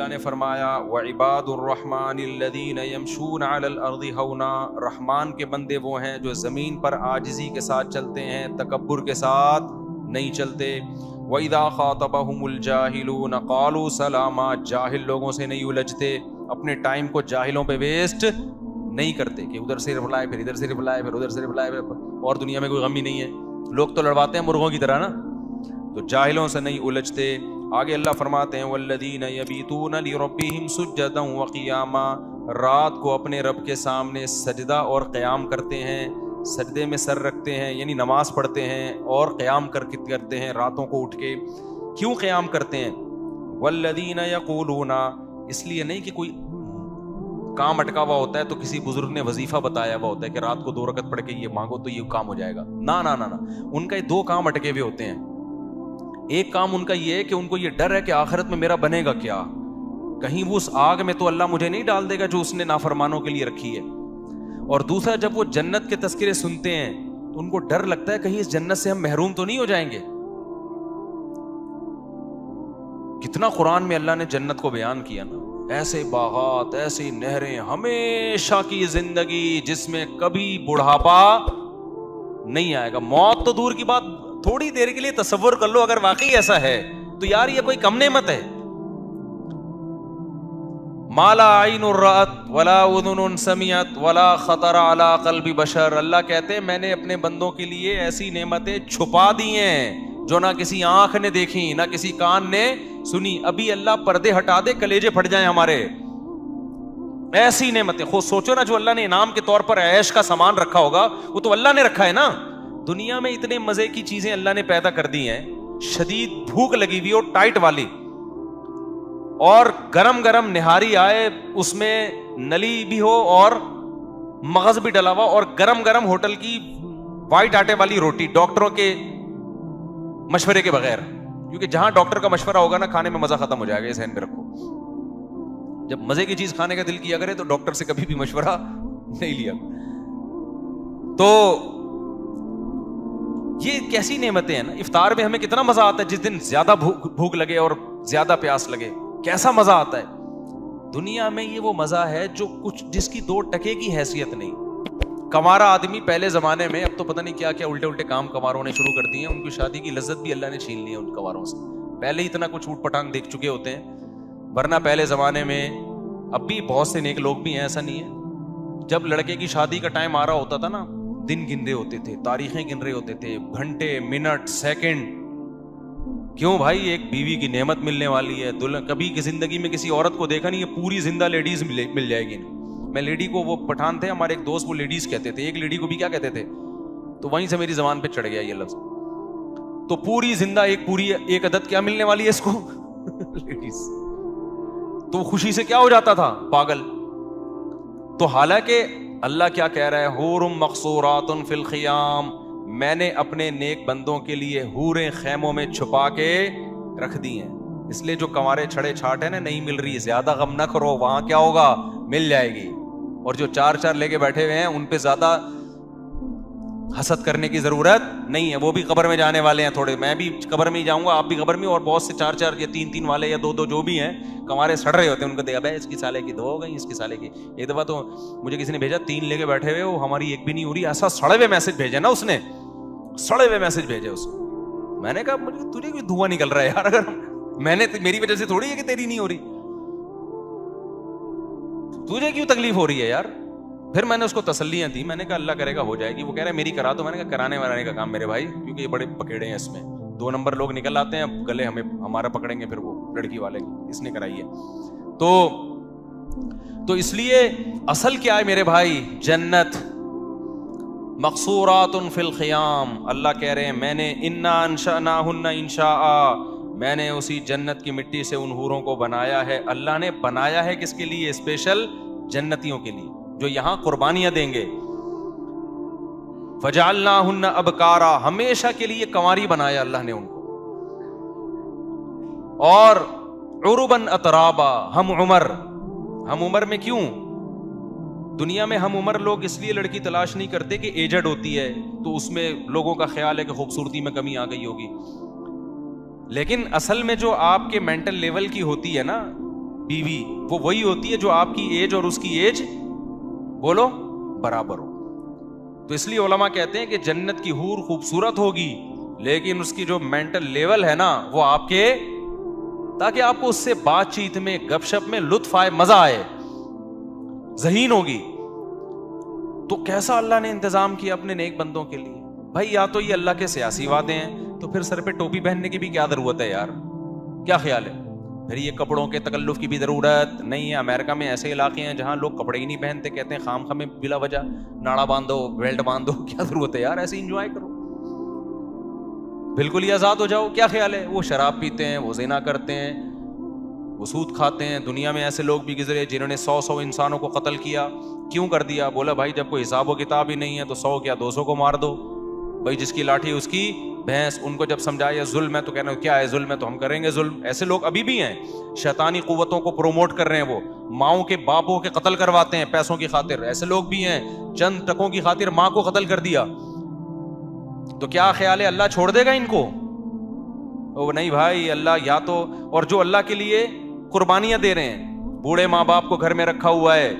اللہ نے فرمایا وعباد الرحمن الذین یمشون علی الارض ہونا، رحمان کے بندے وہ ہیں جو زمین پر عاجزی کے ساتھ چلتے ہیں، تکبر کے ساتھ نہیں چلتے۔ وَإِذَا خَاطَبَهُمُ الْجَاهِلُونَ قَالُوا سَلَامًا، جاہل لوگوں سے نہیں الجھتے، اپنے ٹائم کو جاہلوں پہ ویسٹ نہیں کرتے کہ ادھر سے رپلائے پھر ادھر سے رپلائے پھر ادھر سے رپلائے، اور دنیا میں کوئی غم ہی نہیں ہے، لوگ تو لڑواتے ہیں مرغوں کی طرح نا، تو جاہلوں سے نہیں الجھتے۔ آگے اللہ فرماتے ہیں وَالَّذِينَ يَبِيتُونَ لِرَبِّهِمْ سُجَّدًا وَقِيَامًا، رات کو اپنے رب کے سامنے سجدہ اور قیام کرتے ہیں، سجدے میں سر رکھتے ہیں یعنی نماز پڑھتے ہیں، اور قیام کرتے ہیں راتوں کو اٹھ کے۔ کیوں قیام کرتے ہیں؟ وَالَّذِينَ يَقُولُونَ، اس لیے نہیں کہ کوئی کام اٹکا ہوا ہوتا ہے تو کسی بزرگ نے وظیفہ بتایا ہوا ہوتا ہے کہ رات کو 2 رکعت پڑھ کے یہ مانگو تو یہ کام ہو جائے گا، نہ نہ نہ، ان کا 2 کام اٹکے ہوئے ہوتے ہیں۔ ایک کام ان کا یہ ہے کہ ان کو یہ ڈر ہے کہ آخرت میں میرا بنے گا کیا، کہیں وہ اس آگ میں تو اللہ مجھے نہیں ڈال دے گا جو اس نے نافرمانوں کے لیے رکھی ہے۔ اور دوسرا، جب وہ جنت کے تذکرے سنتے ہیں تو ان کو ڈر لگتا ہے کہیں اس جنت سے ہم محروم تو نہیں ہو جائیں گے۔ کتنا قرآن میں اللہ نے جنت کو بیان کیا نا، ایسے باغات، ایسی نہریں، ہمیشہ کی زندگی جس میں کبھی بڑھاپا نہیں آئے گا، موت تو دور کی بات، تھوڑی دیر کے لیے تصور کر لو اگر واقعی ایسا ہے تو یار یہ کوئی کم نعمت ہے۔ مالا عین رأت ولا اذن سمعت ولا خطر علی قلب بشر، اللہ کہتے ہیں میں نے اپنے بندوں کے لیے ایسی نعمتیں چھپا دی ہیں جو نہ کسی آنکھ نے دیکھی نہ کسی کان نے سنی۔ ابھی اللہ پردے ہٹا دے کلیجے پھٹ جائیں ہمارے، ایسی نعمتیں خود سوچو نا، جو اللہ نے انعام کے طور پر عیش کا سامان رکھا ہوگا وہ تو اللہ نے رکھا ہے نا۔ دنیا میں اتنے مزے کی چیزیں اللہ نے پیدا کر دی ہیں، شدید بھوک لگی ہوئی ہو ٹائٹ والی، اور گرم گرم نہاری آئے اس میں نلی بھی ہو اور مغز بھی ڈلا ہوا، اور گرم گرم ہوٹل کی وائٹ آٹے والی روٹی ڈاکٹروں کے مشورے کے بغیر، کیونکہ جہاں ڈاکٹر کا مشورہ ہوگا نا کھانے میں مزہ ختم ہو جائے گا، یہ ذہن میں رکھو۔ جب مزے کی چیز کھانے کا دل کیا کرے تو ڈاکٹر سے کبھی بھی مشورہ نہیں لیا۔ تو یہ کیسی نعمتیں ہیں نا، افطار میں ہمیں کتنا مزہ آتا ہے، جس دن زیادہ بھوک لگے اور زیادہ پیاس لگے کیسا مزہ آتا ہے۔ دنیا میں یہ وہ مزہ ہے جو کچھ جس کی 2 ٹکے کی حیثیت نہیں۔ کمارا آدمی پہلے زمانے میں، اب تو پتہ نہیں کیا کیا الٹے الٹے کام کماروں نے شروع کر دیے ہیں، ان کی شادی کی لذت بھی اللہ نے چھین لی ہے ان کماروں سے، پہلے ہی اتنا کچھ اوٹ پٹانگ دیکھ چکے ہوتے ہیں۔ ورنہ پہلے زمانے میں، اب بھی بہت سے نیک لوگ بھی ہیں، ایسا نہیں ہے، جب لڑکے کی شادی کا ٹائم آ رہا ہوتا تھا نا، دن گن رہے ہوتے تھے، تاریخیں گن رہے ہوتے تھے، گھنٹے، منٹ، سیکنڈ۔ کیوں بھائی؟ ایک بیوی کی نعمت ملنے والی ہے، کبھی کی زندگی میں کسی عورت کو دیکھا نہیں، یہ پوری زندہ لیڈیز مل جائے گی۔ میں لیڈی کو، وہ پٹھان تھے ہمارے ایک دوست، وہ لیڈیز کہتے تھے، ایک لیڈی کو بھی کیا کہتے تھے، تو وہیں سے میری زبان پہ چڑھ گیا یہ لفظ۔ تو پوری زندہ ایک عدد کیا ملنے والی ہے اس کو، لیڈیز۔ تو خوشی سے کیا ہو جاتا تھا، پاگل۔ تو حالانکہ اللہ کیا کہہ رہا ہے، حور مقصورات فی الخیام، میں نے اپنے نیک بندوں کے لیے حوریں خیموں میں چھپا کے رکھ دی ہیں۔ اس لیے جو کمارے چھڑے چھاٹ ہے نا، نہیں مل رہی، زیادہ غم نہ کرو، وہاں کیا ہوگا، مل جائے گی۔ اور جو 4 لے کے بیٹھے ہوئے ہیں ان پہ زیادہ حسد کرنے کی ضرورت نہیں ہے، وہ بھی قبر میں جانے والے ہیں تھوڑے، میں بھی قبر میں ہی جاؤں گا، آپ بھی قبر میں، اور بہت سے 4 یا 3 والے یا 2 جو بھی ہیں، کمارے سڑ رہے ہوتے ہیں، ان کو دیکھا بھائی اس کی سالے کی 2 ہو گئی، اس کی سالے کی۔ ایک دفعہ تو مجھے کسی نے بھیجا 3 لے کے بیٹھے ہوئے، وہ ہماری ایک بھی نہیں ہو رہی، ایسا سڑے ہوئے میسج بھیجا نا اس نے، سڑے ہوئے میسج بھیجے اس نے۔ میں نے کہا مجھے تجھے کوئی دھواں نکل رہا ہے یار، اگر میں نے میری وجہ سے تھوڑی ہے کہ تیری نہیں ہو رہی، تجھے کیوں تکلیف ہو رہی ہے یار۔ پھر میں نے اس کو تسلیاں دی، میں نے کہا اللہ کرے گا ہو جائے گی۔ وہ کہہ رہا ہے میری کرا دو، میں نے کہا کرانے ورانے کا کام میرے بھائی، کیونکہ یہ بڑے پکیڑے ہیں اس میں، 2 نمبر لوگ نکل آتے ہیں، گلے ہمارا پکڑیں گے پھر وہ لڑکی والے، اس نے کرائی ہے۔ تو اس لیے اصل کیا ہے میرے بھائی، جنت۔ مقصورات فی الخیام، اللہ کہہ رہے ہیں میں نے انا انشأناہن انشاء، میں نے اسی جنت کی مٹی سے ان حوروں کو بنایا ہے۔ اللہ نے بنایا ہے کس کے لیے؟ اسپیشل جنتیوں کے لیے جو یہاں قربانیاں دیں گے۔ فجعلناہن ابکارا، ہمیشہ کے لیے کنواری بنایا اللہ نے ان کو، اور عرباً اترابا، ہم عمر میں کیوں؟ دنیا میں ہم عمر لوگ اس لیے لڑکی تلاش نہیں کرتے کہ ایجڈ ہوتی ہے تو اس میں لوگوں کا خیال ہے کہ خوبصورتی میں کمی آ گئی ہوگی، لیکن اصل میں جو آپ کے مینٹل لیول کی ہوتی ہے نا، بیوی وہ وہی ہوتی ہے جو آپ کی ایج اور اس کی ایج بولو برابر ہو. تو اس لیے علماء کہتے ہیں کہ جنت کی حور خوبصورت ہوگی لیکن اس کی جو مینٹل لیول ہے نا وہ آپ کے, تاکہ آپ کو اس سے بات چیت میں گپ شپ میں لطف آئے, مزہ آئے, ذہین ہوگی. تو کیسا اللہ نے انتظام کیا اپنے نیک بندوں کے لیے بھائی. یا تو یہ اللہ کے سیاسی وعدے ہیں, تو پھر سر پہ ٹوپی پہننے کی بھی کیا ضرورت ہے یار, کیا خیال ہے؟ پھر یہ کپڑوں کے تکلف کی بھی ضرورت نہیں ہے. امریکہ میں ایسے علاقے ہیں جہاں لوگ کپڑے ہی نہیں پہنتے, کہتے ہیں خام خامے بلا وجہ ناڑا باندھو, بیلٹ باندھو, کیا ضرورت ہے یار, ایسے انجوائے کرو, بالکل ہی آزاد ہو جاؤ, کیا خیال ہے؟ وہ شراب پیتے ہیں, وہ زنا کرتے ہیں, وہ سود کھاتے ہیں. دنیا میں ایسے لوگ بھی گزرے جنہوں نے 100 انسانوں کو قتل کیا. کیوں کر دیا؟ بولا بھائی جب کوئی حساب و کتاب ہی نہیں ہے تو 100 کیا 200 کو مار دو بھائی, جس کی لاٹھی اس کی بھینس. ان کو جب سمجھایا ظلم ہے تو کہنا کیا ہے ظلم ہے تو ہم کریں گے ظلم. ایسے لوگ ابھی بھی ہیں, شیطانی قوتوں کو پروموٹ کر رہے ہیں, وہ ماؤں کے باپوں کے قتل کرواتے ہیں پیسوں کی خاطر. ایسے لوگ بھی ہیں, چند ٹکوں کی خاطر ماں کو قتل کر دیا. تو کیا خیال ہے اللہ چھوڑ دے گا ان کو؟ وہ نہیں بھائی, اللہ یا تو, اور جو اللہ کے لیے قربانیاں دے رہے ہیں, بوڑھے ماں باپ کو گھر میں رکھا ہوا ہے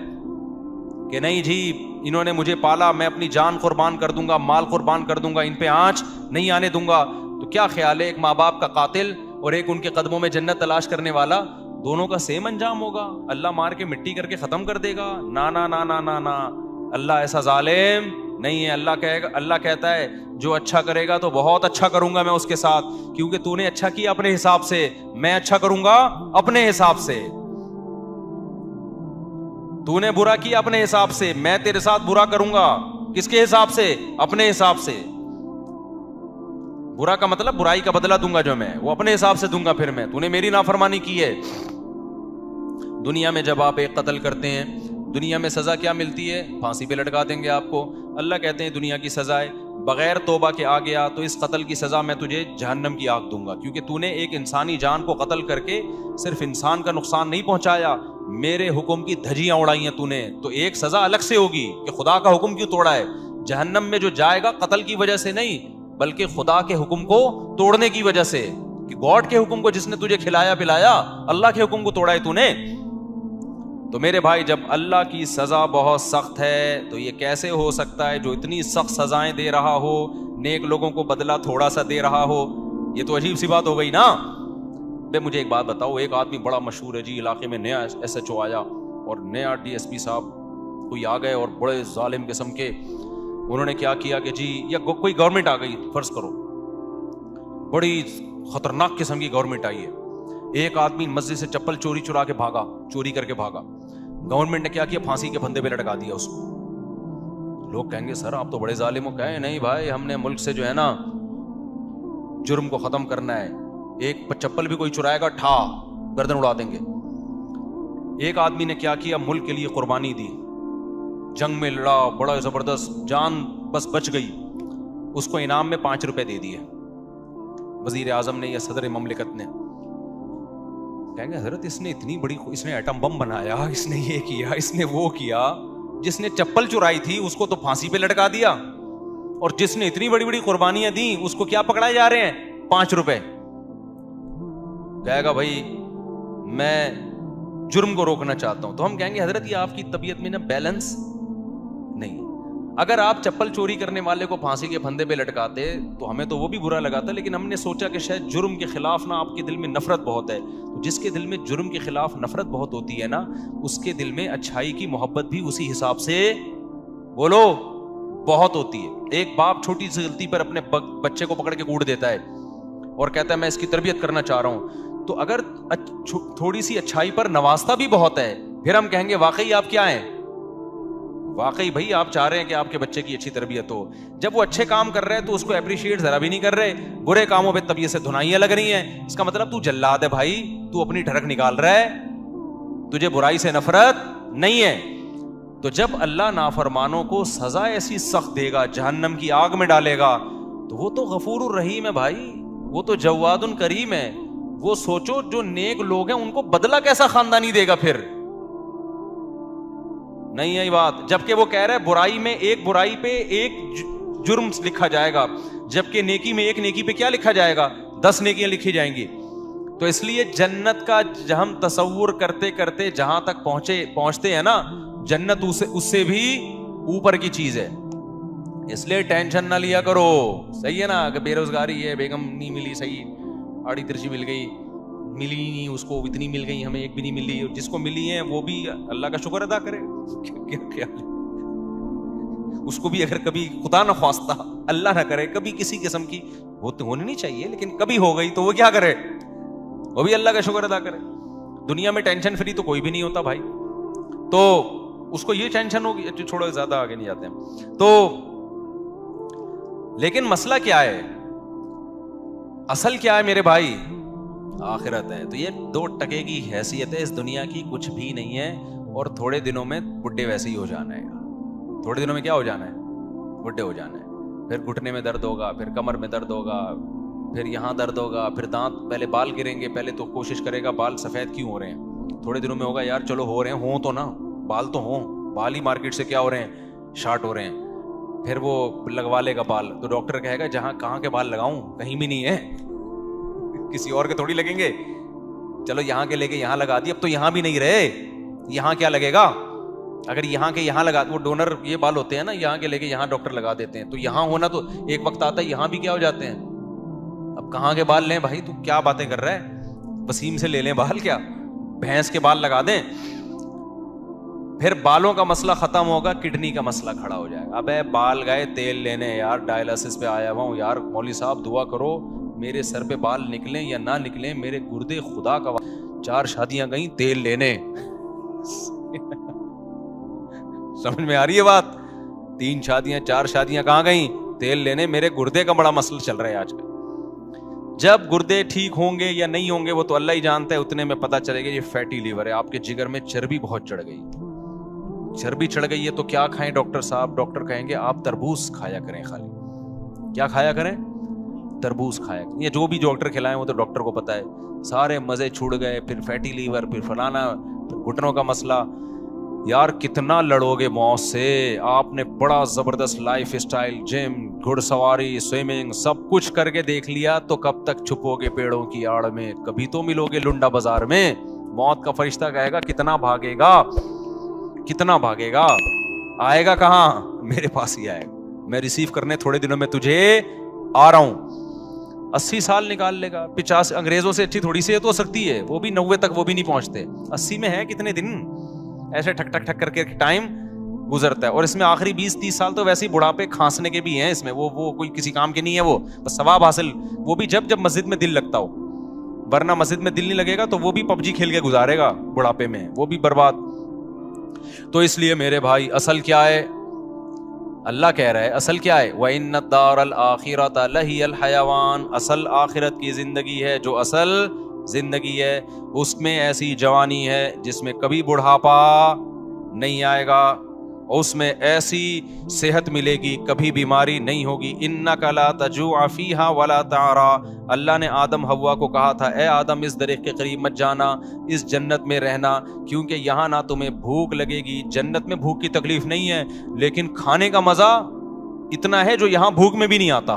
کہ نہیں جی انہوں نے مجھے پالا, میں اپنی جان قربان کر دوں گا, مال قربان کر دوں گا, ان پہ آنچ نہیں آنے دوں گا. تو کیا خیال ہے ایک ماں باپ کا قاتل اور ایک ان کے قدموں میں جنت تلاش کرنے والا, دونوں کا سیم انجام ہوگا؟ اللہ مار کے مٹی کر کے ختم کر دے گا؟ نا نا نا نا نا نا, اللہ ایسا ظالم نہیں ہے. اللہ کہے گا, اللہ کہتا ہے جو اچھا کرے گا تو بہت اچھا کروں گا میں اس کے ساتھ, کیونکہ تو نے اچھا کیا اپنے حساب سے, میں اچھا کروں گا اپنے حساب سے. تو نے برا کیا اپنے حساب سے, میں تیرے ساتھ برا کروں گا. کس کے حساب سے؟ اپنے حساب سے. برا کا مطلب برائی کا بدلہ دوں گا جو میں, وہ اپنے حساب سے دوں گا. پھر میں, تو نے میری نافرمانی کی ہے. دنیا میں جب آپ ایک قتل کرتے ہیں, دنیا میں سزا کیا ملتی ہے؟ پھانسی پہ لٹکا دیں گے آپ کو. اللہ کہتے ہیں دنیا کی سزائے بغیر توبہ کے آ گیا تو اس قتل کی سزا میں تجھے جہنم کی آگ دوں گا, کیونکہ تو نے ایک انسانی جان کو قتل کر کے صرف انسان کا نقصان نہیں پہنچایا, میرے حکم کی دھجیاں اڑائی ہیں تو نے. تو ایک سزا الگ سے ہوگی کہ خدا کا حکم کیوں توڑا ہے. جہنم میں جو جائے گا قتل کی وجہ سے نہیں, بلکہ خدا کے حکم کو توڑنے کی وجہ سے, کہ گاڈ کے حکم کو جس نے تجھے کھلایا پلایا, اللہ کے حکم کو توڑا ہے تو نے. تو میرے بھائی جب اللہ کی سزا بہت سخت ہے تو یہ کیسے ہو سکتا ہے جو اتنی سخت سزائیں دے رہا ہو, نیک لوگوں کو بدلہ تھوڑا سا دے رہا ہو؟ یہ تو عجیب سی بات ہو گئی نا. بے مجھے ایک بات بتاؤ, ایک آدمی بڑا مشہور ہے جی علاقے میں, نیا ایس ایچ او آیا اور نیا ڈی ایس پی صاحب کوئی آ گئے اور بڑے ظالم قسم کے, انہوں نے کیا کیا کہ جی, یا کوئی گورنمنٹ آ گئی فرض کرو, بڑی خطرناک قسم کی گورنمنٹ آئی ہے. ایک آدمی مسجد سے چپل چوری کر کے بھاگا. گورنمنٹ نے کیا کیا؟ پھانسی کے پھندے پہ لٹکا دیا اس کو. لوگ کہیں گے سر آپ تو بڑے ظالم ہو. کہیں نہیں بھائی, ہم نے ملک سے جو ہے نا جرم کو ختم کرنا ہے. ایک چپل بھی کوئی چرائے گا ٹھا گردن اڑا دیں گے. ایک آدمی نے کیا کیا؟ ملک کے لیے قربانی دی, جنگ میں لڑا, بڑا زبردست, جان بس بچ گئی. اس کو انعام میں 5 روپے دے دیے وزیر اعظم نے یا صدر مملکت نے. کہیں گے حضرت اس نے اتنی بڑی, اس نے ایٹم بم بنایا, اس نے یہ کیا, اس نے وہ کیا. جس نے چپل چرائی تھی اس کو تو پھانسی پہ لٹکا دیا, اور جس نے اتنی بڑی بڑی قربانیاں دی اس کو کیا پکڑائے جا رہے ہیں؟ 5 روپے. کہے گا بھائی میں جرم کو روکنا چاہتا ہوں. تو ہم کہیں گے حضرت یہ آپ کی طبیعت میں نا بیلنس نہیں. اگر آپ چپل چوری کرنے والے کو پھانسی کے پھندے پہ لٹکاتے تو ہمیں تو وہ بھی برا لگاتا, لیکن ہم نے سوچا کہ شاید جرم کے خلاف نا آپ کے دل میں نفرت بہت ہے. تو جس کے دل میں جرم کے خلاف نفرت بہت ہوتی ہے نا, اس کے دل میں اچھائی کی محبت بھی اسی حساب سے بولو بہت ہوتی ہے. ایک باپ چھوٹی سی غلطی پر اپنے بچے کو پکڑ کے کوڑ دیتا ہے اور کہتا ہے میں اس کی تربیت کرنا چاہ رہا ہوں. تو اگر تھوڑی سی اچھائی پر نوازتا بھی بہت ہے, پھر ہم کہیں گے واقعی آپ کیا ہیں, واقعی بھائی آپ چاہ رہے ہیں کہ آپ کے بچے کی اچھی تربیت ہو. جب وہ اچھے کام کر رہے ہیں تو اس کو اپریشیٹ ذرا بھی نہیں کر رہے, برے کاموں پہ طبیعت سے دھنائیاں لگ رہی ہیں. اس کا مطلب تو جلاد ہے بھائی, تو اپنی ڈھڑک نکال رہا ہے, تجھے برائی سے نفرت نہیں ہے. تو جب اللہ نافرمانوں کو سزا ایسی سخت دے گا, جہنم کی آگ میں ڈالے گا, تو وہ تو غفور الرحیم ہے بھائی, وہ تو جواد کریم ہے. وہ سوچو جو نیک لوگ ہیں ان کو بدلہ کیسا خاندانی دے گا پھر. نہیں ہے بات. جبکہ وہ کہہ رہے برائی میں ایک برائی پہ ایک جرم لکھا جائے گا, جبکہ نیکی میں ایک نیکی پہ کیا لکھا جائے گا؟ 10 نیکیاں لکھی جائیں گی. تو اس لیے جنت کا ہم تصور کرتے کرتے جہاں تک پہنچتے ہیں نا، جنت اس سے بھی اوپر کی چیز ہے. اس لیے ٹینشن نہ لیا کرو. صحیح ہے نا، کہ بے روزگاری ہے، بیگم نہیں ملی، صحیح آڑی ترچی مل گئی، ملی نہیں اس کو، اتنی مل گئی، ہمیں ایک بھی نہیں ملی. اور جس کو ملی ہیں وہ بھی اللہ کا شکر ادا کرے. کیا اس کو بھی اگر کبھی خدا نہ خواستہ اللہ نہ کرے کبھی کسی قسم کی ہونی نہیں چاہیے، لیکن کبھی ہو گئی تو وہ کیا کرے، وہ بھی اللہ کا شکر ادا کرے. دنیا میں ٹینشن فری تو کوئی بھی نہیں ہوتا بھائی. تو اس کو یہ ٹینشن ہوگی. چھوڑو زیادہ آگے نہیں جاتے ہیں. تو لیکن مسئلہ کیا ہے، اصل کیا ہے میرے بھائی؟ آخرت ہے. تو یہ 2% کی حیثیت ہے اس دنیا کی، کچھ بھی نہیں ہے. اور تھوڑے دنوں میں بڈھے ویسے ہی ہو جانا ہے. تھوڑے دنوں میں کیا ہو جانا ہے؟ بڈھے ہو جانا ہے. پھر گھٹنے میں درد ہوگا، پھر کمر میں درد ہوگا، پھر یہاں درد ہوگا، پھر دانت، پہلے بال گریں گے. پہلے تو کوشش کرے گا بال سفید کیوں ہو رہے ہیں. تھوڑے دنوں میں ہوگا یار چلو ہو رہے ہیں، ہوں تو نا، بال تو ہوں. بال ہی مارکیٹ سے کیا ہو رہے ہیں؟ شارٹ ہو رہے ہیں. پھر وہ لگوا لے گا بال، تو ڈاکٹر کہے گا کہاں کے بال لگاؤں، کہیں بھی نہیں ہے، کسی اور کے تھوڑی لگیں گے. چلو یہاں کے لے کے یہاں لگا دی، اب تو یہاں بھی نہیں رہے، یہاں کیا لگے گا؟ اگر یہاں کے یہاں لگا، وہ ڈونر یہ بال ہوتے ہیں نا، یہاں کے لے کے یہاں ڈاکٹر لگا دیتے ہیں. تو یہاں ہونا تو ایک وقت آتا ہے یہاں بھی کیا ہو جاتے ہیں. اب کہاں کے بال لیں بھائی؟ تو کیا باتیں کر رہا ہے؟ وسیم سے لے لیں بال، کیا بھینس کے بال لگا دیں؟ پھر بالوں کا مسئلہ ختم ہوگا، کڈنی کا مسئلہ کھڑا ہو جائے گا. ابے بال گئے تیل لینے، یار ڈائلسس پہ آیا ہوا ہوں، یار مولوی صاحب دعا کرو میرے سر پہ بال نکلیں یا نہ نکلیں، میرے گردے خدا کا 4 شادیاں گئیں تیل لینے. سمجھ میں آ رہی ہے بات؟ 3 شادیاں 4 شادیاں کہاں گئیں؟ تیل لینے. میرے گردے کا بڑا مسئلہ چل رہا ہے آج کل. جب گردے ٹھیک ہوں گے یا نہیں ہوں گے وہ تو اللہ ہی جانتا ہے. اتنے میں پتہ چلے گا یہ فیٹی لیور ہے، آپ کے جگر میں چربی بہت چڑھ گئی. چربی چڑھ گئی ہے تو کیا کھائیں ڈاکٹر صاحب؟ ڈاکٹر کہیں گے آپ تربوز کھایا کریں. خالی کیا کھایا کریں؟ تربوز کھایا کریں. یہ جو بھی ڈاکٹر کھلائیں وہ تو ڈاکٹر کو پتا ہے. سارے مزے چھوڑ گئے، پھر فیٹی لیور، پھر فلانا، پھر گھٹنوں کا مسئلہ. یار کتنا لڑو گے موت سے؟ آپ نے بڑا زبردست لائف اسٹائل، جم، گھڑ سواری، سوئمنگ، سب کچھ کر کے دیکھ لیا، تو کب تک چھپو گے پیڑوں کی آڑ میں؟ کبھی تو ملو گے لنڈا بازار میں. موت کا فرشتہ کہے گا کتنا بھاگے گا، کتنا بھاگے گا؟ آئے گا کہاں؟ میرے پاس ہی آئے گا. میں ریسیو کرنے تھوڑے دنوں میں تجھے آ رہا ہوں. 80 سال نکال لے گا. 50 انگریزوں سے اچھی تھوڑی سی تو ہو سکتی ہے، وہ بھی 90 تک وہ بھی نہیں پہنچتے. 80 میں ہے کتنے دن ایسے ٹھک ٹھک ٹھک کر کے ٹائم گزرتا ہے. اور اس میں آخری 20-30 سال تو ویسے ہی بڑھاپے کھانسنے کے بھی ہیں. اس میں وہ کوئی کسی کام کے نہیں ہے، وہ بس ثواب حاصل. وہ بھی جب مسجد میں دل لگتا ہو، ورنہ مسجد میں دل نہیں لگے گا تو وہ بھی PUBG کھیل کے گزارے گا بڑھاپے میں، وہ بھی برباد. تو اس لیے میرے بھائی اصل کیا ہے؟ اللہ کہہ رہا ہے اصل کیا ہے؟ وَإِنَّ الدَّارَ الْآخِرَةَ لَهِيَ الْحَيَوَانُ. اصل آخرت کی زندگی ہے، جو اصل زندگی ہے اس میں ایسی جوانی ہے جس میں کبھی بڑھاپا نہیں آئے گا، اس میں ایسی صحت ملے گی، کبھی بیماری نہیں ہوگی. اِنَّكَ لَا تَجُوعَ فِيهَا وَلَا تَعْرَىٰ. اللہ نے آدم حوا کو کہا تھا اے آدم اس درخت کے قریب مت جانا، اس جنت میں رہنا، کیونکہ یہاں نہ تمہیں بھوک لگے گی. جنت میں بھوک کی تکلیف نہیں ہے، لیکن کھانے کا مزہ اتنا ہے جو یہاں بھوک میں بھی نہیں آتا.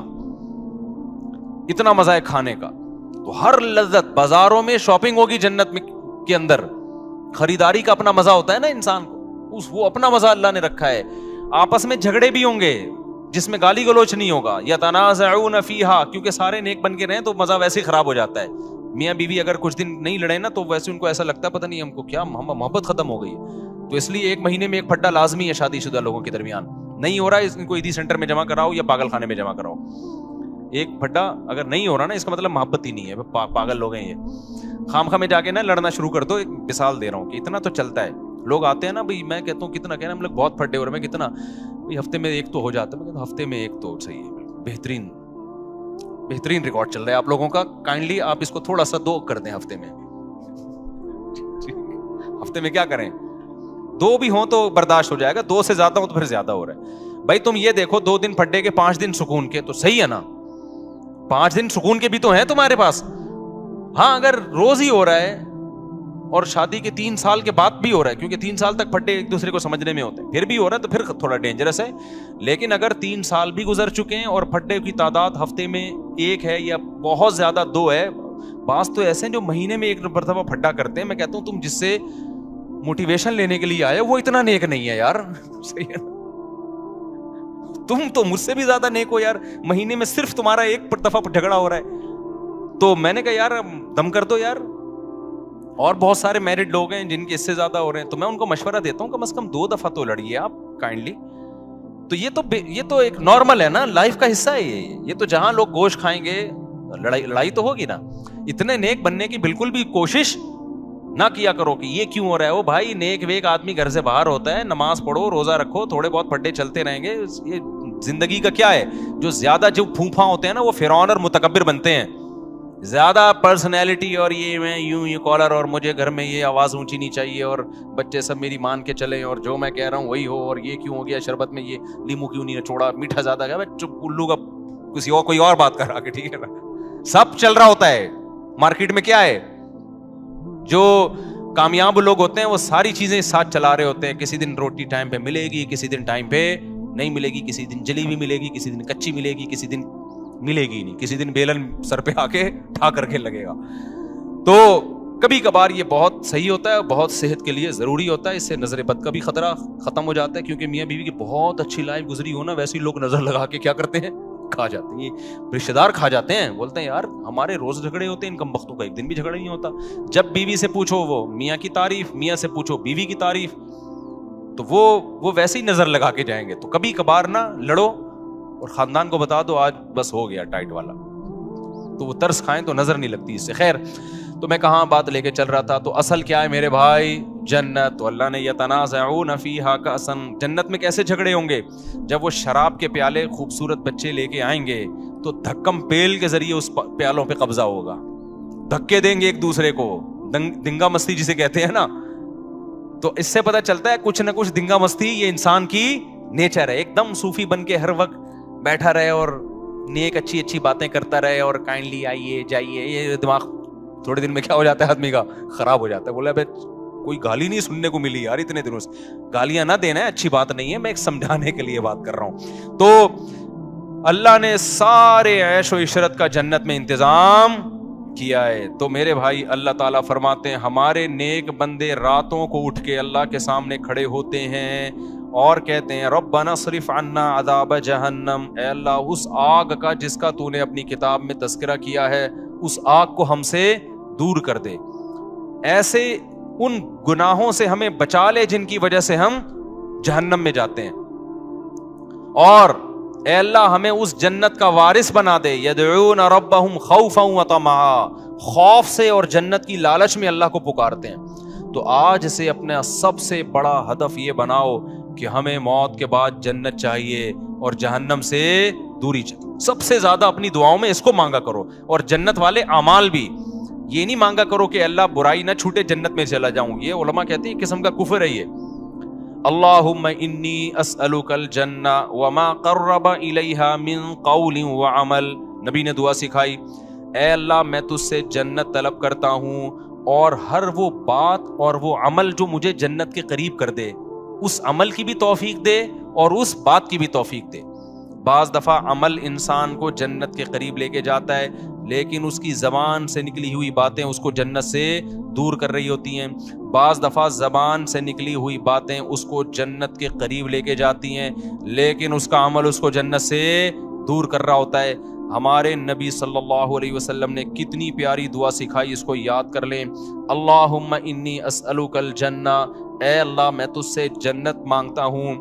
اتنا مزہ ہے کھانے کا. تو ہر لذت، بازاروں میں شاپنگ ہوگی جنت میں کے اندر، خریداری کا اپنا مزہ ہوتا ہے نا انسان کو، وہ اپنا مزہ اللہ نے رکھا ہے. آپس میں جھگڑے بھی ہوں گے جس میں گالی گلوچ نہیں ہوگا. یتنازعون فیہا، کیونکہ سارے نیک بن کے رہیں تو مزہ ویسے ہی خراب ہو جاتا ہے. میاں بیوی اگر کچھ دن نہیں لڑے نا تو ویسے ان کو ایسا لگتا ہے پتہ نہیں ہم کو کیا محبت ختم ہو گئی. تو اس لیے 1 مہینے میں 1 پھڈا لازمی ہے شادی شدہ لوگوں کے درمیان. نہیں ہو رہا ہے ان کو عیدی سینٹر میں جمع کراؤ یا پاگل خانے میں جمع کراؤ. 1 پھڈا اگر نہیں ہو رہا نا اس کا مطلب محبت ہی نہیں ہے، پاگل لوگ ہیں یہ. خامخواہ میں جا کے نا لڑنا شروع کر دو. ایک مثال دے رہا ہوں کہ اتنا تو چلتا ہے. لوگ آتے ہیں نا بھائی، میں کہتا ہوں کتنا کہنا ہم لوگ بہت پھڈے ہو رہے ہیں، میں کتنا بھائی ہفتے میں 1 تو ہو جاتا ہے. میں کہتا ہوں ہفتے میں 1 تو صحیح ہے، بہترین ریکارڈ چل رہا ہے آپ لوگوں کا. کائنڈلی آپ اس کو تھوڑا سا 2 کر دیں ہفتے میں. ہفتے میں کیا کریں؟ 2 بھی ہوں تو برداشت ہو جائے گا، 2 سے زیادہ ہو تو پھر زیادہ ہو رہا ہے. بھائی تم یہ دیکھو 2 دن پھڈے کے 5 دن سکون کے، تو صحیح ہے نا؟ 5 دن سکون کے بھی تو ہیں تمہارے پاس. ہاں اگر روز ہی ہو رہا ہے اور شادی کے 3 سال کے بعد بھی ہو رہا ہے، کیونکہ 3 سال تک پھڈے ایک دوسرے کو سمجھنے میں ہوتے ہیں، پھر بھی ہو رہا ہے تو پھر تھوڑا ڈینجرس ہے. لیکن اگر 3 سال بھی گزر چکے ہیں اور پھڈے کی تعداد ہفتے میں 1 ہے یا بہت زیادہ 2 ہے، بعض تو ایسے ہیں جو مہینے میں ایک مرتبہ پھڈا کرتے ہیں. میں کہتا ہوں تم جس سے موٹیویشن لینے کے لیے آئے وہ اتنا نیک نہیں ہے یار. صحیح ہے, تم تو مجھ سے بھی زیادہ نیک ہو یار, مہینے میں صرف تمہارا ایک دفعہ جھگڑا ہو رہا ہے. تو میں نے کہا یار دم کر دو یار, اور بہت سارے میرڈ لوگ ہیں جن کے اس سے زیادہ ہو رہے ہیں, تو میں ان کو مشورہ دیتا ہوں کم از کم 2 دفعہ تو لڑیے آپ کائنڈلی. تو یہ تو ایک نارمل ہے نا, لائف کا حصہ ہے یہ تو جہاں لوگ گوشت کھائیں گے لڑائی تو ہوگی نا. اتنے نیک بننے کی بالکل بھی کوشش نہ کیا کرو کہ یہ کیوں ہو رہا ہے. وہ بھائی نیک ویک آدمی گھر سے باہر ہوتا ہے, نماز پڑھو, روزہ رکھو, تھوڑے بہت پھڈے چلتے رہیں گے. یہ زندگی کا کیا ہے, جو زیادہ جو پھوپھا ہوتے ہیں نا وہ فرعون اور متکبر بنتے ہیں. زیادہ پرسنالٹی اور یہ میں یوں یہ کالر اور مجھے گھر میں یہ آواز اونچی نہیں چاہیے اور بچے سب میری مان کے چلیں اور جو میں کہہ رہا ہوں وہی ہو, اور یہ کیوں ہو گیا شربت میں یہ لیمو کیوں نہیں چھوڑا, میٹھا زیادہ گیا, چپ الو کا کسی اور کوئی اور بات کر رہا کہ ٹھیک ہے نا. سب چل رہا ہوتا ہے مارکیٹ میں. کیا ہے جو کامیاب لوگ ہوتے ہیں وہ ساری چیزیں ساتھ چلا رہے ہوتے ہیں. کسی دن روٹی ٹائم پہ ملے گی, کسی دن ٹائم پہ نہیں ملے گی, کسی دن جلی ہوئی ملے گی, کسی دن کچی ملے گی, کسی دن ملے گی نہیں, کسی دن بیلن سر پہ آ کے ٹھا کر کے لگے گا. تو کبھی کبھار یہ بہت صحیح ہوتا ہے, بہت صحت کے لیے ضروری ہوتا ہے. اس سے نظر بد کا بھی خطرہ ختم ہو جاتا ہے, کیونکہ میاں بیوی کی بہت اچھی لائف گزری ہو نا, ویسے لوگ نظر لگا کے کیا کرتے ہیں, کھا جاتے ہیں. یہ رشتے دار کھا جاتے ہیں, بولتے ہیں یار ہمارے روز جھگڑے ہوتے ہیں, ان کم بختوں کا ایک دن بھی جھگڑا نہیں ہوتا. جب بیوی سے پوچھو وہ میاں کی تعریف, میاں سے پوچھو بیوی کی تعریف, تو وہ ویسے ہی نظر لگا کے جائیں گے. تو کبھی کبھار نہ لڑو اور خاندان کو بتا دو آج بس ہو گیا ٹائٹ والا, تو وہ ترس کھائیں تو نظر نہیں لگتی اس سے. خیر, تو میں کہاں بات لے کے چل رہا تھا. تو اصل کیا ہے میرے بھائی, جنت. تو اللہ نے یتنازعون فیہا کأسا, جنت میں کیسے جھگڑے ہوں گے, جب وہ شراب کے پیالے خوبصورت بچے لے کے آئیں گے تو دھکم پیل کے ذریعے اس پیالوں پہ قبضہ ہوگا, دھکے دیں گے ایک دوسرے کو, دنگا مستی جسے کہتے ہیں نا. تو اس سے پتہ چلتا ہے کچھ نہ کچھ دنگا مستی یہ انسان کی نیچر ہے. ایک دم صوفی بن کے ہر وقت بیٹھا رہے اور نیک اچھی اچھی باتیں کرتا رہے اور کائنڈلی آئیے جائیے, یہ دماغ تھوڑے دن میں کیا ہو جاتا ہے آدمی کا, خراب ہو جاتا ہے. بولا بھائی کوئی گالی نہیں سننے کو ملی یار اتنے دنوں سے. گالیاں نہ دینا ہے, اچھی بات نہیں ہے, میں ایک سمجھانے کے لیے بات کر رہا ہوں. تو اللہ نے سارے عیش و عشرت کا جنت میں انتظام کیا ہے. تو میرے بھائی اللہ تعالیٰ فرماتے ہیں ہمارے نیک بندے راتوں کو اٹھ کے اللہ کے سامنے کھڑے ہوتے ہیں اور کہتے ہیں ربنا اصرف عنا عذاب جہنم, اے اللہ اس آگ کا جس کا تو نے اپنی کتاب میں تذکرہ کیا ہے اس آگ کو ہم سے دور کر دے, ایسے ان گناہوں سے ہمیں بچا لے جن کی وجہ سے ہم جہنم میں جاتے ہیں, اور اے اللہ ہمیں اس جنت کا وارث بنا دے. یدعون ربهم خوفا وطمعا, خوف سے اور جنت کی لالچ میں اللہ کو پکارتے ہیں. تو آج سے اپنا سب سے بڑا ہدف یہ بناؤ کہ ہمیں موت کے بعد جنت چاہیے اور جہنم سے دوری چاہیے. سب سے زیادہ اپنی دعاؤں میں اس کو مانگا کرو, اور جنت والے اعمال بھی. یہ نہیں مانگا کرو کہ اللہ برائی نہ چھوٹے جنت میں چلا جاؤں, یہ علماء کہتے ہیں ایک قسم کا کفر ہے یہ. اللہم انی اسألک الجنہ وما قرب الیہا من قول وعمل, نبی نے دعا سکھائی, اے اللہ میں تجھ سے جنت طلب کرتا ہوں اور ہر وہ بات اور وہ عمل جو مجھے جنت کے قریب کر دے, اس عمل کی بھی توفیق دے اور اس بات کی بھی توفیق دے. بعض دفعہ عمل انسان کو جنت کے قریب لے کے جاتا ہے, لیکن اس کی زبان سے نکلی ہوئی باتیں اس کو جنت سے دور کر رہی ہوتی ہیں. بعض دفعہ زبان سے نکلی ہوئی باتیں اس کو جنت کے قریب لے کے جاتی ہیں, لیکن اس کا عمل اس کو جنت سے دور کر رہا ہوتا ہے. ہمارے نبی صلی اللہ علیہ وسلم نے کتنی پیاری دعا سکھائی, اس کو یاد کر لیں. اللہم انی اسألک الجنہ, اے اللہ میں تجھ سے جنت مانگتا ہوں,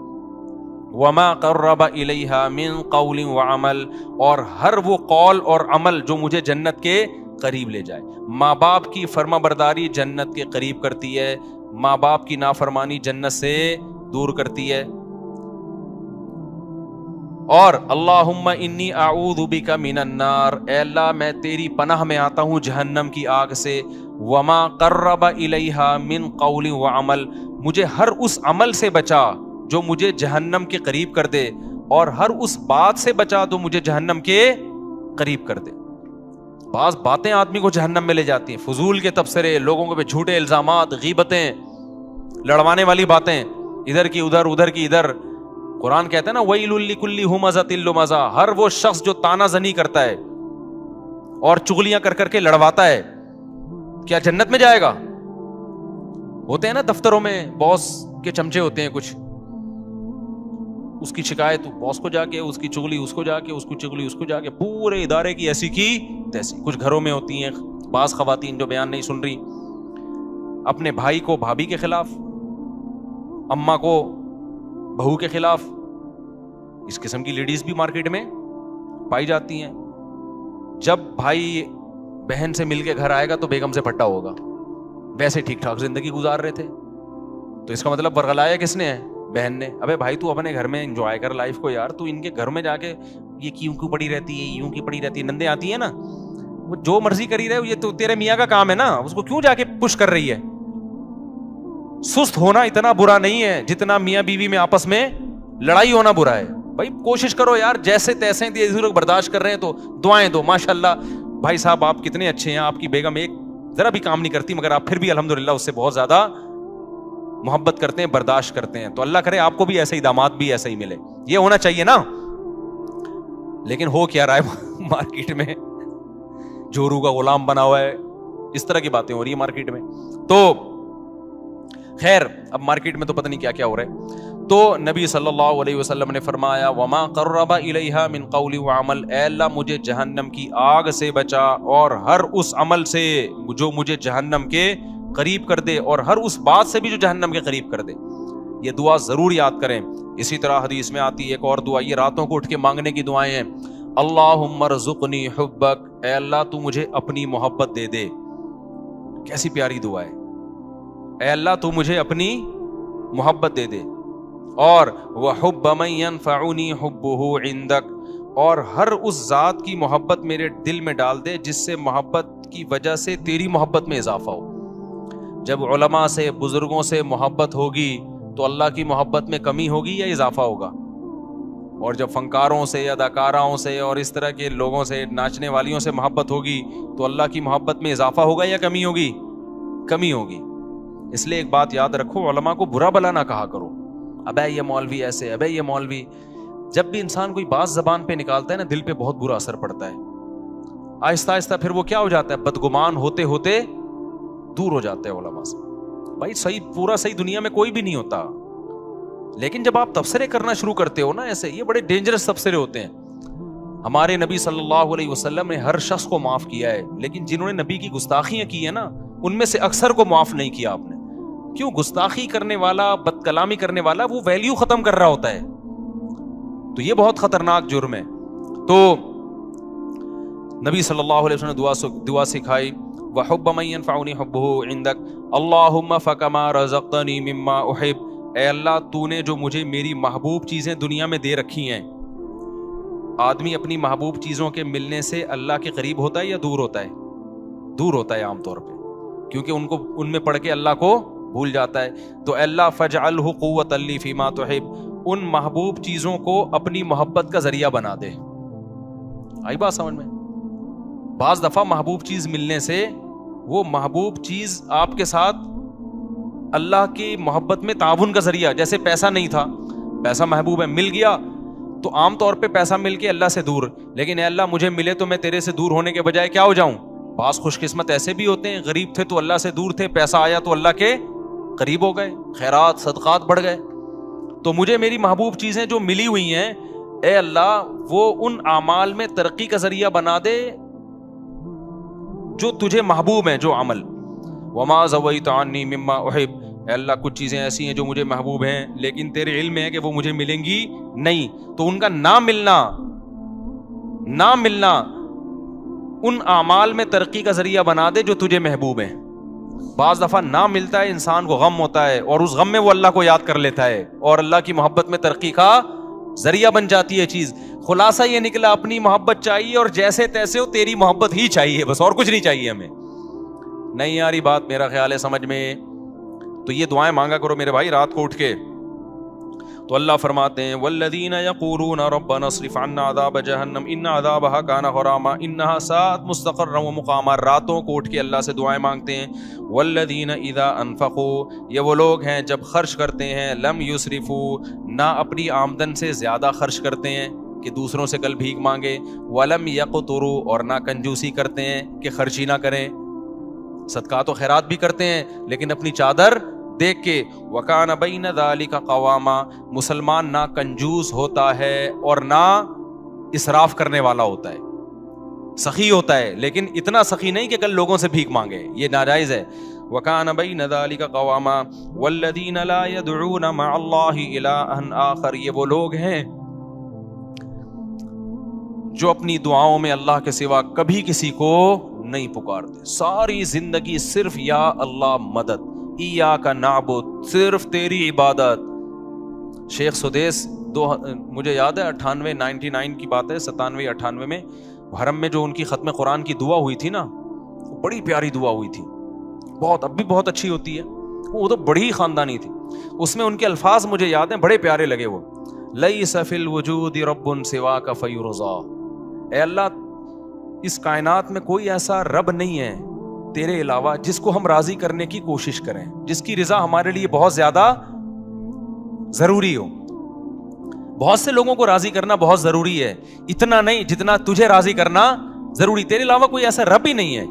وما قرب الیہا من قول وعمل, اور ہر وہ قول اور عمل جو مجھے جنت کے قریب لے جائے. ماں باپ کی فرما برداری جنت کے قریب کرتی ہے, ماں باپ کی نافرمانی جنت سے دور کرتی ہے. اور اللہم انی اعوذ بک من النار, اے اللہ میں تیری پناہ میں آتا ہوں جہنم کی آگ سے. وما قرب الیہا من قول وعمل, مجھے ہر اس عمل سے بچا جو مجھے جہنم کے قریب کر دے, اور ہر اس بات سے بچا جو مجھے جہنم کے قریب کر دے. بعض باتیں آدمی کو جہنم میں لے جاتی ہیں, فضول کے تبصرے, لوگوں کے جھوٹے الزامات, غیبتیں, لڑوانے والی باتیں, ادھر کی ادھر ادھر کی ادھر. قرآن کہتا ہے نا وَيْلٌ لِكُلِّ هُمَزَةٍ لُمَزَةٍ, ہر وہ شخص جو تانا زنی کرتا ہے اور چغلیاں کر کر کے لڑواتا ہے, کیا جنت میں جائے گا؟ ہوتے ہیں نا دفتروں میں باس کے چمچے ہوتے ہیں کچھ, اس کی شکایت باس کو جا کے, اس کی چغلی اس کو جا کے, اس کی چغلی اس کو جا کے, پورے ادارے کی ایسی کی تیسی. کچھ گھروں میں ہوتی ہیں بعض خواتین جو بیان نہیں سن رہی, اپنے بھائی کو بھابھی کے خلاف, اماں کو بہو کے خلاف. اس قسم کی لیڈیز بھی مارکیٹ میں پائی جاتی ہیں. جب بھائی بہن سے مل کے گھر آئے گا تو بیگم سے پھٹا ہوگا, ویسے ٹھیک ٹھاک زندگی گزار رہے تھے. تو اس کا مطلب ورغلایا کس نے ہے؟ بہن نے. ابے بھائی تو اپنے گھر میں انجوائے کر لائف کو یار, تو ان کے گھر میں جا کے یہ کیوں پڑی رہتی ہے, یوں کی پڑی رہتی ہے, نندیں آتی ہیں نا, وہ جو مرضی کری رہے, یہ تو تیرے میاں کا کام ہے نا, اس کو کیوں جا کے پش کر رہی ہے؟ سست ہونا اتنا برا نہیں ہے جتنا میاں بیوی میں آپس میں لڑائی ہونا برا ہے. بھائی کوشش کرو یار, جیسے تیسے لوگ برداشت کر رہے ہیں تو دعائیں دو. ماشاءاللہ بھائی صاحب آپ کتنے اچھے ہیں, آپ کی بیگم ایک ذرا بھی کام نہیں کرتی, مگر آپ پھر بھی الحمدللہ اس سے بہت زیادہ محبت کرتے ہیں, برداشت کرتے ہیں. تو اللہ کرے آپ کو بھی ایسے ہی داماد بھی ایسا ہی ملے, یہ ہونا چاہیے نا. لیکن ہو کیا رہا ہے مارکیٹ میں, جورو کا غلام بنا ہوا ہے, اس طرح کی باتیں ہو رہی ہیں مارکیٹ میں. تو خیر اب مارکیٹ میں تو پتہ نہیں کیا کیا ہو رہا ہے. تو نبی صلی اللہ علیہ وسلم نے فرمایا وما قرب الیہا من قول وعمل, اے اللہ مجھے جہنم کی آگ سے بچا اور ہر اس عمل سے جو مجھے جہنم کے قریب کر دے, اور ہر اس بات سے بھی جو جہنم کے قریب کر دے. یہ دعا ضرور یاد کریں. اسی طرح حدیث میں آتی ہے ایک اور دعا, یہ راتوں کو اٹھ کے مانگنے کی دعائیں ہیں. اللہم ارزقنی حبک, اے اللہ تو مجھے اپنی محبت دے دے. کیسی پیاری دعا ہے, اے اللہ تو مجھے اپنی محبت دے دے. اور وحب من ينفعنی حبہ عندک, اور ہر اس ذات کی محبت میرے دل میں ڈال دے جس سے محبت کی وجہ سے تیری محبت میں اضافہ ہو. جب علماء سے بزرگوں سے محبت ہوگی تو اللہ کی محبت میں کمی ہوگی یا اضافہ ہوگا؟ اور جب فنکاروں سے یا اداکاراؤں سے اور اس طرح کے لوگوں سے, ناچنے والیوں سے محبت ہوگی تو اللہ کی محبت میں اضافہ ہوگا یا کمی ہوگی؟ کمی ہوگی. اس لیے ایک بات یاد رکھو, علماء کو برا بلا نہ کہا کرو, ابے یہ مولوی ایسے, ابے یہ مولوی. جب بھی انسان کوئی بات زبان پہ نکالتا ہے نا, دل پہ بہت برا اثر پڑتا ہے. آہستہ آہستہ پھر وہ کیا ہو جاتا ہے, بدگمان ہوتے ہوتے دور ہو جاتے ہیں علماء سے. بھائی صحیح, پورا صحیح دنیا میں کوئی بھی نہیں ہوتا, لیکن جب آپ تبصرے کرنا شروع کرتے ہو نا ایسے, یہ بڑے ڈینجرس تبصرے ہوتے ہیں. ہمارے نبی صلی اللہ علیہ وسلم نے ہر شخص کو معاف کیا ہے, لیکن جنہوں نے نبی کی گستاخیاں کی ہیں نا, ان میں سے اکثر کو معاف نہیں کیا آپ نے. کیوں؟ گستاخی کرنے والا, بد کلامی کرنے والا وہ ویلیو ختم کر رہا ہوتا ہے, تو یہ بہت خطرناک جرم ہے. تو نبی صلی اللہ علیہ وسلم نے دعا سکھائی, وحب من ينفعنی حبہ عندک اللہم فکما رزقتنی مما احب, اے اللہ تو نے جو مجھے میری محبوب چیزیں دنیا میں دے رکھی ہیں. آدمی اپنی محبوب چیزوں کے ملنے سے اللہ کے قریب ہوتا ہے یا دور ہوتا ہے؟ دور ہوتا ہے عام طور پہ, کیونکہ ان میں پڑھ کے اللہ کو بھول جاتا ہے. تو اے اللہ فاجعلہ قوۃ لی فیما تحب, ان محبوب چیزوں کو اپنی محبت کا ذریعہ بنا دے. آئی بات سمجھ میں؟ بعض دفعہ محبوب چیز ملنے سے وہ محبوب چیز آپ کے ساتھ اللہ کی محبت میں تعاون کا ذریعہ, جیسے پیسہ نہیں تھا, پیسہ محبوب ہے, مل گیا تو عام طور پہ پیسہ مل کے اللہ سے دور, لیکن اے اللہ مجھے ملے تو میں تیرے سے دور ہونے کے بجائے کیا ہو جاؤں. بعض خوش قسمت ایسے بھی ہوتے ہیں, غریب تھے تو اللہ سے دور تھے, پیسہ آیا تو اللہ کے قریب ہو گئے, خیرات صدقات بڑھ گئے. تو مجھے میری محبوب چیزیں جو ملی ہوئی ہیں, اے اللہ وہ ان اعمال میں ترقی کا ذریعہ بنا دے جو تجھے محبوب ہیں, جو عمل. وما زویت عنی مما احب, اے اللہ کچھ چیزیں ایسی ہیں جو مجھے محبوب ہیں لیکن تیرے علم ہے کہ وہ مجھے ملیں گی نہیں, تو ان کا نہ ملنا ان اعمال میں ترقی کا ذریعہ بنا دے جو تجھے محبوب ہیں. بعض دفعہ نہ ملتا ہے, انسان کو غم ہوتا ہے, اور اس غم میں وہ اللہ کو یاد کر لیتا ہے اور اللہ کی محبت میں ترقی کا ذریعہ بن جاتی ہے چیز. خلاصہ یہ نکلا, اپنی محبت چاہیے اور جیسے تیسے ہو تیری محبت ہی چاہیے, بس اور کچھ نہیں چاہیے ہمیں. نہیں آ رہی بات میرا خیال ہے سمجھ میں؟ تو یہ دعائیں مانگا کرو میرے بھائی رات کو اٹھ کے. تو اللہ فرماتے ہیں والذین یقولون ربنا اصرف عنا عذاب جہنم ان عذابها کان غراما انها ساءت مستقرا ومقاما. راتوں کو اٹھ کے اللہ سے دعائیں مانگتے ہیں. والذین اذا انفقوا, یہ وہ لوگ ہیں جب خرچ کرتے ہیں, لم یسرفوا, نہ اپنی آمدن سے زیادہ خرچ کرتے ہیں کہ دوسروں سے کل بھیک مانگے, ولم یقتروا, اور نہ کنجوسی کرتے ہیں کہ خرچی نہ کریں. صدقات و خیرات بھی کرتے ہیں لیکن اپنی چادر دیکھ کے. وَكَانَ بَيْنَ ذَلِكَ قَوَامًا, مسلمان نہ کنجوس ہوتا ہے اور نہ اسراف کرنے والا ہوتا ہے, سخی ہوتا ہے لیکن اتنا سخی نہیں کہ کل لوگوں سے بھیک مانگے, یہ ناجائز ہے. وَكَانَ بَيْنَ ذَلِكَ قَوَامًا وَالَّذِينَ لَا يَدْعُونَ مَعَ اللَّهِ إِلَٰهًا آخَرَ, یہ وہ لوگ ہیں جو اپنی دعاؤں میں اللہ کے سوا کبھی کسی کو نہیں پکارتے, ساری زندگی صرف یا اللہ مدد, ایاک نعبد, صرف تیری عبادت. شیخ سدیس مجھے یاد ہے 99 کی بات ہے, 97-98 میں حرم میں جو ان کی ختم قرآن کی دعا ہوئی تھی نا, بڑی پیاری دعا ہوئی تھی, بہت اب بھی بہت اچھی ہوتی ہے, وہ تو بڑی خاندانی تھی. اس میں ان کے الفاظ مجھے یاد ہیں, بڑے پیارے لگے وہ. لیس فی الوجود رب سواک فیرضا, اے اللہ اس کائنات میں کوئی ایسا رب نہیں ہے تیرے علاوہ جس کو ہم راضی کرنے کی کوشش کریں, جس کی رضا ہمارے لیے بہت زیادہ ضروری ہو. بہت سے لوگوں کو راضی کرنا بہت ضروری ہے, اتنا نہیں جتنا تجھے راضی کرنا ضروری, تیرے علاوہ کوئی ایسا رب ہی نہیں ہے.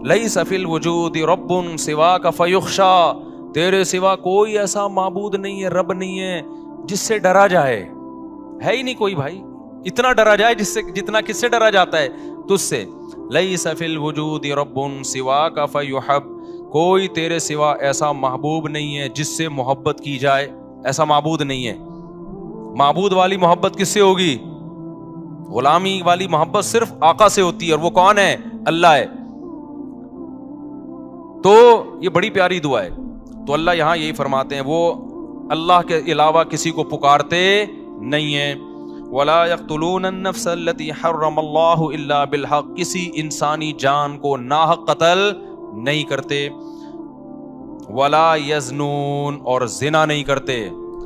لیس فی الوجود رب سواک فیخشا, تیرے سوا کوئی ایسا معبود نہیں ہے, رب نہیں ہے جس سے ڈرا جائے, ہے ہی نہیں کوئی بھائی. اتنا ڈرا جائے جس سے جتنا کس سے ڈرا جاتا ہے, تجھ سے. لیس فی الوجود رب سواک فیحب, کوئی تیرے سوا ایسا محبوب نہیں ہے جس سے محبت کی جائے, ایسا معبود نہیں ہے. معبود والی محبت کس سے ہوگی؟ غلامی والی محبت صرف آقا سے ہوتی ہے, اور وہ کون ہے؟ اللہ ہے. تو یہ بڑی پیاری دعا ہے. تو اللہ یہاں یہی فرماتے ہیں وہ اللہ کے علاوہ کسی کو پکارتے نہیں ہیں. وَلَا يَقْتُلُونَ النَّفْسَ الَّتِي حَرَّمَ اللَّهُ إِلَّا بِالْحَقِّ, کسی انسانی جان کو ناحق قتل نہیں کرتے. وَلَا يَزْنُونَ, اور زنا نہیں کرتے.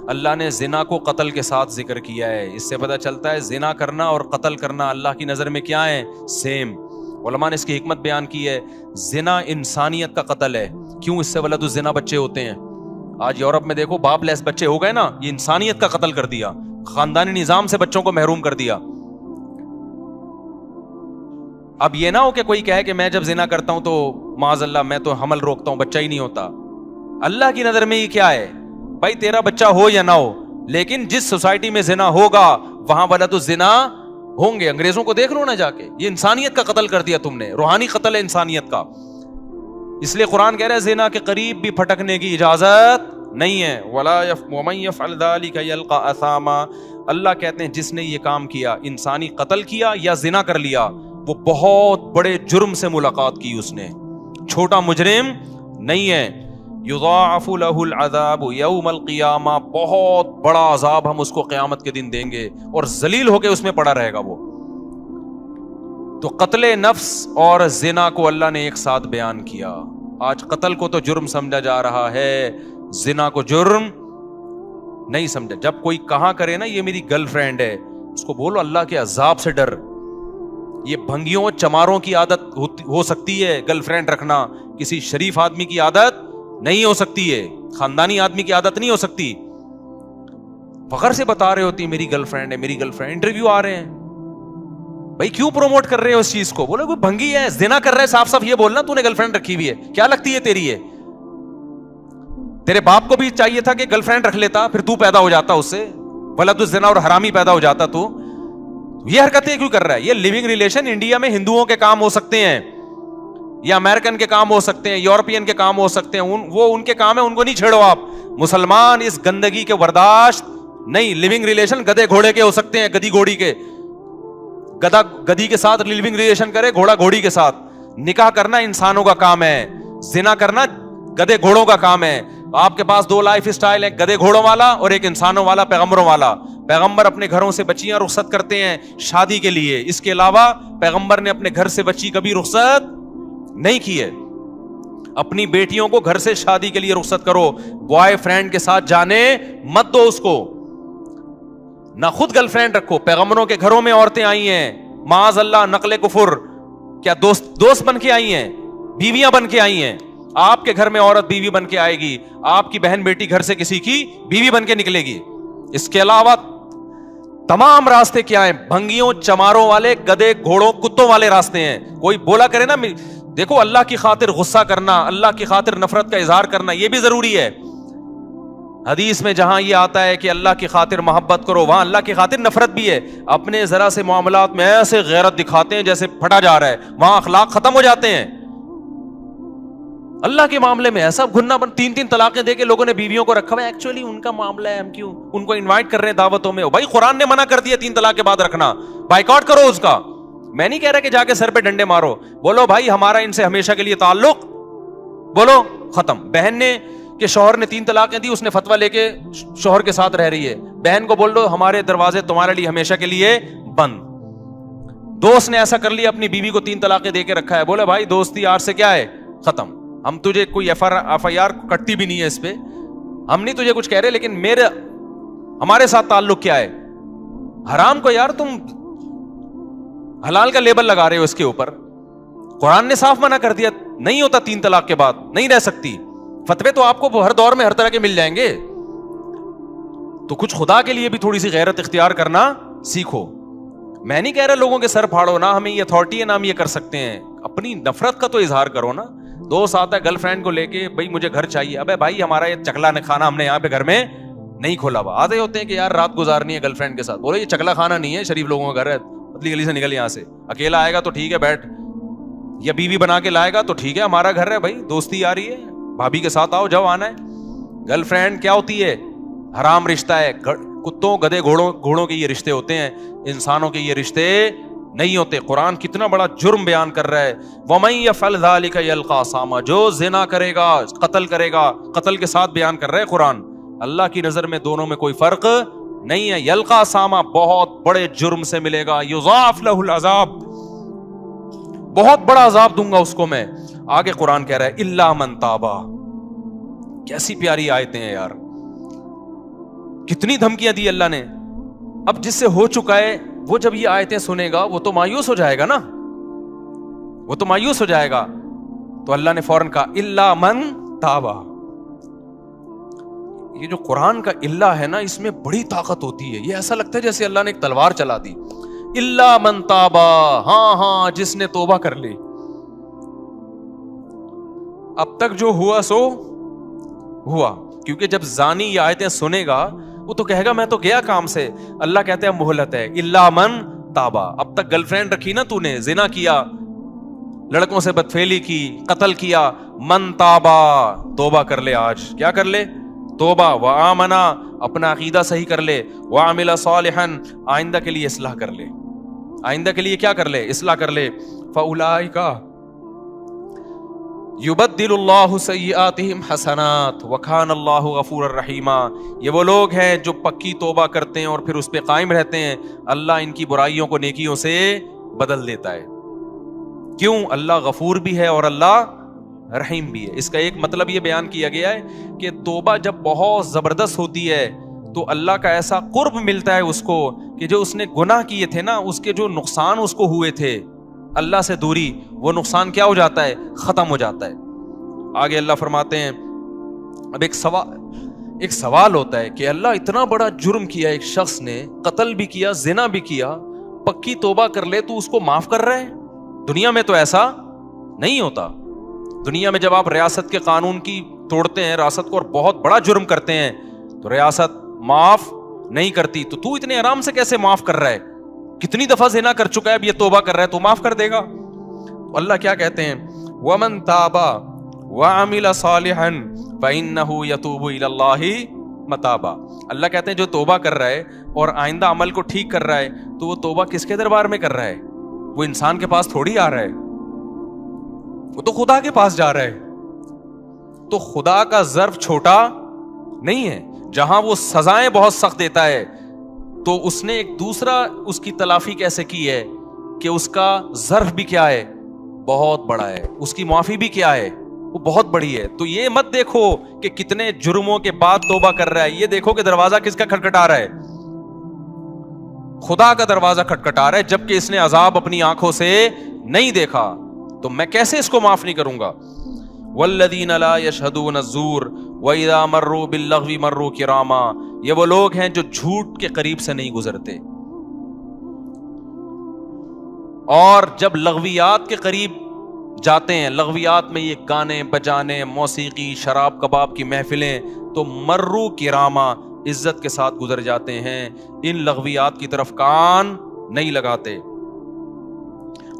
اللہ نے زنا کو قتل کے ساتھ ذکر کیا ہے, اس سے پتہ چلتا ہے زنا کرنا اور قتل کرنا اللہ کی نظر میں کیا ہے؟ سیم. علماء نے اس کی حکمت بیان کی ہے, زنا انسانیت کا قتل ہے. کیوں؟ اس سے ولد الزنا بچے ہوتے ہیں. آج یورپ میں دیکھو باپ لیس بچے ہو گئے نا, یہ انسانیت کا قتل کر دیا, خاندانی نظام سے بچوں کو محروم کر دیا. اب یہ نہ ہو کہ کوئی کہے کہ میں جب زنا کرتا ہوں تو معاذ اللہ میں تو حمل روکتا ہوں, بچہ ہی نہیں ہوتا. اللہ کی نظر میں یہ کیا ہے بھائی؟ تیرا بچہ ہو یا نہ ہو, لیکن جس سوسائٹی میں زنا ہوگا وہاں ولد الزنا ہوں گے. انگریزوں کو دیکھ لو نا جا کے, یہ انسانیت کا قتل کر دیا تم نے, روحانی قتل ہے انسانیت کا. اس لیے قرآن کہہ رہا ہے زنا کے قریب بھی پھٹکنے کی اجازت نہیں ہے. وَمَن يَفْعَلْ ذَلِكَ يَلْقَ أَثَامًا, اللہ کہتے ہیں جس نے یہ کام کیا, انسانی قتل کیا یا زنا کر لیا, وہ بہت بڑے جرم سے ملاقات کی اس نے, چھوٹا مجرم نہیں ہے. یضاعف له العذاب یوم القیامہ, بہت بڑا عذاب ہم اس کو قیامت کے دن دیں گے اور ذلیل ہو کے اس میں پڑا رہے گا وہ. تو قتل نفس اور زنا کو اللہ نے ایک ساتھ بیان کیا. آج قتل کو تو جرم سمجھا جا رہا ہے, زنا کو جرم نہیں سمجھا. جب کوئی کہاں کرے نا یہ میری گرل فرینڈ ہے, اس کو بولو اللہ کے عذاب سے ڈر. یہ بھنگیوں چماروں کی عادت ہو سکتی ہے گرل فرینڈ رکھنا, کسی شریف آدمی کی عادت نہیں ہو سکتی ہے, خاندانی آدمی کی عادت نہیں ہو سکتی. فخر سے بتا رہے ہوتی میری گرل فرینڈ ہے, میری گرل فرینڈ. انٹرویو آ رہے ہیں, بھائی کیوں پروموٹ کر رہے ہو اس چیز کو؟ بولے کوئی بھنگی ہے, زنا کر رہا ہے, صاف صاف یہ بولنا تو نے گرل فرینڈ رکھی ہوئی ہے, کیا لگتی ہے تیری ہے؟ تیرے باپ کو بھی چاہیے تھا کہ گرل فرینڈ رکھ لیتا, پھر تو پیدا ہو جاتا اس سے, ولد الزنا اور حرامی پیدا ہو جاتا. تو یہ حرکتیں کیوں کر رہا ہے؟ یہ لیونگ ریلیشن انڈیا میں ہندوؤں کے کام ہو سکتے ہیں, یا امریکن کے کام ہو سکتے ہیں, یورپین کے کام ہو سکتے ہیں, وہ ان کے کام ہے, ان کو نہیں چھیڑو آپ. مسلمان اس گندگی کے برداشت نہیں. لیونگ ریلیشن گدے گھوڑے کے ہو سکتے ہیں, گدی گھوڑی کے, گدا گدی کے ساتھ لیونگ ریلیشن کرے, گھوڑا گھوڑی کے ساتھ. نکاح کرنا انسانوں کا کام ہے, زنا کرنا گدے گھوڑوں کا کام ہے. آپ کے پاس دو لائف اسٹائل ہے, گدے گھوڑوں والا اور ایک انسانوں والا, پیغمبروں والا. پیغمبر اپنے گھروں سے بچیاں رخصت کرتے ہیں شادی کے لیے, اس کے علاوہ پیغمبر نے اپنے گھر سے بچی کبھی رخصت نہیں کی ہے. اپنی بیٹیوں کو گھر سے شادی کے لیے رخصت کرو, بوائے فرینڈ کے ساتھ جانے مت دو اس کو, نہ خود گرل فرینڈ رکھو. پیغمبروں کے گھروں میں عورتیں آئی ہیں, معاذ اللہ نقل کفر, کیا دوست بن کے آئی ہیں, بیویاں بن کے آئی ہیں. آپ کے گھر میں عورت بیوی بن کے آئے گی, آپ کی بہن بیٹی گھر سے کسی کی بیوی بن کے نکلے گی. اس کے علاوہ تمام راستے کیا ہیں؟ بھنگیوں چماروں والے, گدے گھوڑوں کتوں والے راستے ہیں. کوئی بولا کرے نا دیکھو اللہ کی خاطر غصہ کرنا, اللہ کی خاطر نفرت کا اظہار کرنا, یہ بھی ضروری ہے. حدیث میں جہاں یہ آتا ہے کہ اللہ کی خاطر محبت کرو, وہاں اللہ کی خاطر نفرت بھی ہے. اپنے ذرا سے معاملات میں ایسے غیرت دکھاتے ہیں جیسے پھٹا جا رہا ہے, وہاں اخلاق ختم ہو جاتے ہیں. اللہ کے معاملے میں ایسا گھننا بن, 3 طلاقیں دے کے لوگوں نے بیویوں کو رکھا ہوا ہے. ایکچولی ان کا معاملہ ہے, ہم کیوں ان کو انوائٹ کر رہے ہیں دعوتوں میں؟ بھائی قرآن نے منع کر دیا 3 طلاق کے بعد رکھنا, بائیکاٹ کرو اس کا. میں نہیں کہہ رہا کہ جا کے سر پہ ڈنڈے مارو, بولو بھائی ہمارا ان سے ہمیشہ کے لیے تعلق, بولو ختم. بہن نے کہ شوہر نے 3 طلاقیں دی, اس نے فتویٰ لے کے شوہر کے ساتھ رہ رہی ہے, بہن کو بول دو ہمارے دروازے تمہارے لیے ہمیشہ کے لیے بند. دوست نے ایسا کر لیا, اپنی بیوی کو 3 طلاقیں دے کے رکھا ہے, بولے بھائی دوستی یار سے کیا ہے, ختم. ہم تجھے کوئی ایف آئی آر کٹتی بھی نہیں ہے اس پہ, ہم نہیں تجھے کچھ کہہ رہے, لیکن ہمارے ساتھ تعلق کیا ہے؟ حرام کو یار تم حلال کا لیبل لگا رہے ہو اس کے اوپر. قرآن نے صاف منع کر دیا, نہیں ہوتا 3 طلاق کے بعد, نہیں رہ سکتی. فتوے تو آپ کو ہر دور میں ہر طرح کے مل جائیں گے, تو کچھ خدا کے لیے بھی تھوڑی سی غیرت اختیار کرنا سیکھو. میں نہیں کہہ رہا لوگوں کے سر پھاڑو, نہ ہمیں یہ اتھارٹی ہے نہ ہم یہ کر سکتے ہیں. اپنی نفرت کا تو اظہار کرو نا. دوست آتا ہے گرل فرینڈ کو لے کے, بھائی مجھے گھر چاہیے, ابے بھائی ہمارا یہ چکلا کھانا ہم نے یہاں پہ گھر میں نہیں کھولا ہوا. آتے ہوتے ہیں کہ یار رات گزارنی ہے گرل فرینڈ کے ساتھ, بولے یہ چکلا کھانا نہیں ہے, شریف لوگوں کا گھر ہے, پتلی گلی سے نکل یہاں سے. اکیلا آئے گا تو ٹھیک ہے بیٹھ, یا بیوی بنا کے لائے گا تو ٹھیک ہے ہمارا گھر ہے بھائی, دوستی آ رہی ہے بھابھی کے ساتھ آؤ جب آنا ہے. گرل فرینڈ کیا ہوتی ہے؟ حرام رشتہ ہے. کتوں گدھے گھوڑوں کے یہ رشتے ہوتے ہیں, انسانوں کے یہ رشتے نہیں ہوتے. قرآن کتنا بڑا جرم بیان کر رہا ہے, وَمَن يَفْعَلْ ذَلِكَ يَلْقَ أَثَامًا, جو زنا کرے گا قتل کرے گا, قتل کے ساتھ بیان کر رہا ہے قرآن. اللہ کی نظر میں دونوں میں کوئی فرق نہیں ہے. یلقا أثاما, بہت بڑے جرم سے ملے گا. یضاعف له العذاب, بہت بڑا عذاب دوں گا اس کو میں. آگے قرآن کہہ رہا ہے الا من تابا. کیسی پیاری آیتیں ہیں یار, کتنی دھمکیاں دی اللہ نے. اب جس سے ہو چکا ہے وہ جب یہ آیتیں سنے گا وہ تو مایوس ہو جائے گا نا, وہ تو مایوس ہو جائے گا. تو اللہ نے فوراً کہا الا من تابا. یہ جو قرآن کا الا ہے نا, اس میں بڑی طاقت ہوتی ہے. یہ ایسا لگتا ہے جیسے اللہ نے ایک تلوار چلا دی. الا من تابا, ہاں جس نے توبہ کر لی. اب تک جو ہوا سو ہوا, کیونکہ جب زانی یہ آیتیں سنے گا وہ تو کہے گا میں تو گیا کام سے. اللہ کہتے ہیں مہلت ہے, الا من تابا. اب تک گرل فرینڈ رکھی نا تو نے, زنا کیا, لڑکوں سے بدفعلی کی, قتل کیا, من تابا, توبہ کر لے. آج کیا کر لے؟ توبہ. وآمنا, اپنا عقیدہ صحیح کر لے. وعمل صالحا, آئندہ کے لیے اصلاح کر لے. آئندہ کے لیے کیا کر لے؟ اصلاح کر لے. فاولئک یبدل اللہ سیئاتہم حسنات وکان اللہ غفورا رحیما. یہ وہ لوگ ہیں جو پکی توبہ کرتے ہیں اور پھر اس پہ قائم رہتے ہیں. اللہ ان کی برائیوں کو نیکیوں سے بدل دیتا ہے. کیوں؟ اللہ غفور بھی ہے اور اللہ رحیم بھی ہے. اس کا ایک مطلب یہ بیان کیا گیا ہے کہ توبہ جب بہت زبردست ہوتی ہے تو اللہ کا ایسا قرب ملتا ہے اس کو کہ جو اس نے گناہ کیے تھے نا, اس کے جو نقصان اس کو ہوئے تھے, اللہ سے دوری, وہ نقصان کیا ہو جاتا ہے؟ ختم ہو جاتا ہے. آگے اللہ فرماتے ہیں, اب ایک سوال ہوتا ہے کہ اللہ اتنا بڑا جرم کیا ایک شخص نے, قتل بھی کیا, زنا بھی کیا, پکی توبہ کر لے تو اس کو معاف کر رہے ہیں؟ دنیا میں تو ایسا نہیں ہوتا. دنیا میں جب آپ ریاست کے قانون کی توڑتے ہیں, ریاست کو, اور بہت بڑا جرم کرتے ہیں تو ریاست معاف نہیں کرتی. تو اتنے آرام سے کیسے معاف کر رہا ہے؟ کتنی دفعہ زنا کر چکا ہے, اب یہ توبہ کر رہا ہے تو معاف کر دے گا. تو اللہ کیا کہتے ہیں, وَمَن تَابَ وَعَمِلَ صَالِحًا فَإِنَّهُ يَتُوبُ إِلَى اللَّهِ مَتَابًا. اللہ کہتے ہیں جو توبہ کر رہا ہے اور آئندہ عمل کو ٹھیک کر رہا ہے تو وہ توبہ کس کے دربار میں کر رہا ہے؟ وہ انسان کے پاس تھوڑی آ رہا ہے, وہ تو خدا کے پاس جا رہا ہے. تو خدا کا ظرف چھوٹا نہیں ہے. جہاں وہ سزائیں بہت سخت دیتا ہے تو اس نے ایک دوسرا اس کی تلافی کیسے کی ہے کہ اس کا ظرف بھی کیا ہے؟ بہت بڑا ہے. اس کی معافی بھی کیا ہے؟ وہ بہت بڑی ہے. تو یہ مت دیکھو کہ کتنے جرموں کے بعد توبہ کر رہا ہے, یہ دیکھو کہ دروازہ کس کا کھٹکھٹا رہا ہے؟ خدا کا دروازہ کھٹکھٹا رہا ہے, جبکہ اس نے عذاب اپنی آنکھوں سے نہیں دیکھا. تو میں کیسے اس کو معاف نہیں کروں گا؟ والذین لا یشہدون الزور وَإِذَا مَرُّوا بِاللَّغْوِ مَرُّوا كِرَامًا. یہ وہ لوگ ہیں جو جھوٹ کے قریب سے نہیں گزرتے, اور جب لغویات کے قریب جاتے ہیں لغویات میں، یہ گانے بجانے، موسیقی، شراب کباب کی محفلیں، تو مرو کراما، عزت کے ساتھ گزر جاتے ہیں، ان لغویات کی طرف کان نہیں لگاتے۔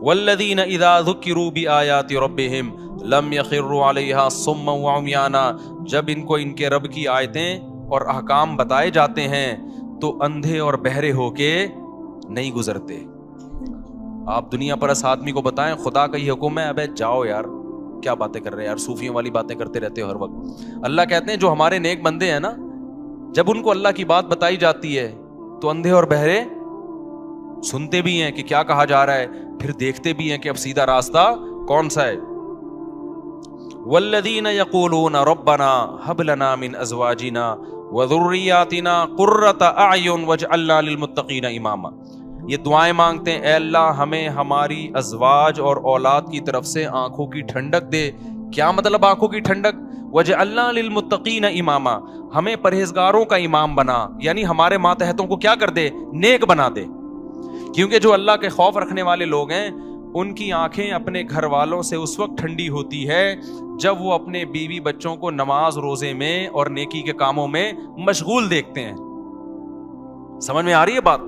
والذین اذا ذکروا بآیات ربہم لم یخروا علیہا صما وعمیانا، جب ان کو ان کے رب کی آیتیں اور احکام بتائے جاتے ہیں تو اندھے اور بہرے ہو کے نہیں گزرتے۔ آپ دنیا پرست آدمی کو بتائیں خدا کا یہ حکم ہے، ابے جاؤ یار، کیا باتیں کر رہے ہیں یار، صوفیوں والی باتیں کرتے رہتے ہو ہر وقت۔ اللہ کہتے ہیں جو ہمارے نیک بندے ہیں نا، جب ان کو اللہ کی بات بتائی جاتی ہے تو اندھے اور بہرے سنتے بھی ہیں کہ کیا کہا جا رہا ہے، پھر دیکھتے بھی ہیں کہ اب سیدھا راستہ کون سا ہے۔ والذین یقولون ربنا ھب لنا من ازواجنا وذریاتنا قرۃ اعین واجعلنا للمتقین اماما، یہ دعائیں مانگتے ہیں، اے اللہ ہمیں ہماری ازواج اور اولاد کی طرف سے آنکھوں کی ٹھنڈک دے۔ کیا مطلب آنکھوں کی ٹھنڈک؟ وجعلنا للمتقین اماما، ہمیں پرہیزگاروں کا امام بنا، یعنی ہمارے ماتحتوں کو کیا کر دے؟ نیک بنا دے۔ کیونکہ جو اللہ کے خوف رکھنے والے لوگ ہیں ان کی آنکھیں اپنے گھر والوں سے اس وقت ٹھنڈی ہوتی ہے جب وہ اپنے بیوی بچوں کو نماز روزے میں اور نیکی کے کاموں میں مشغول دیکھتے ہیں۔ سمجھ میں آ رہی ہے بات؟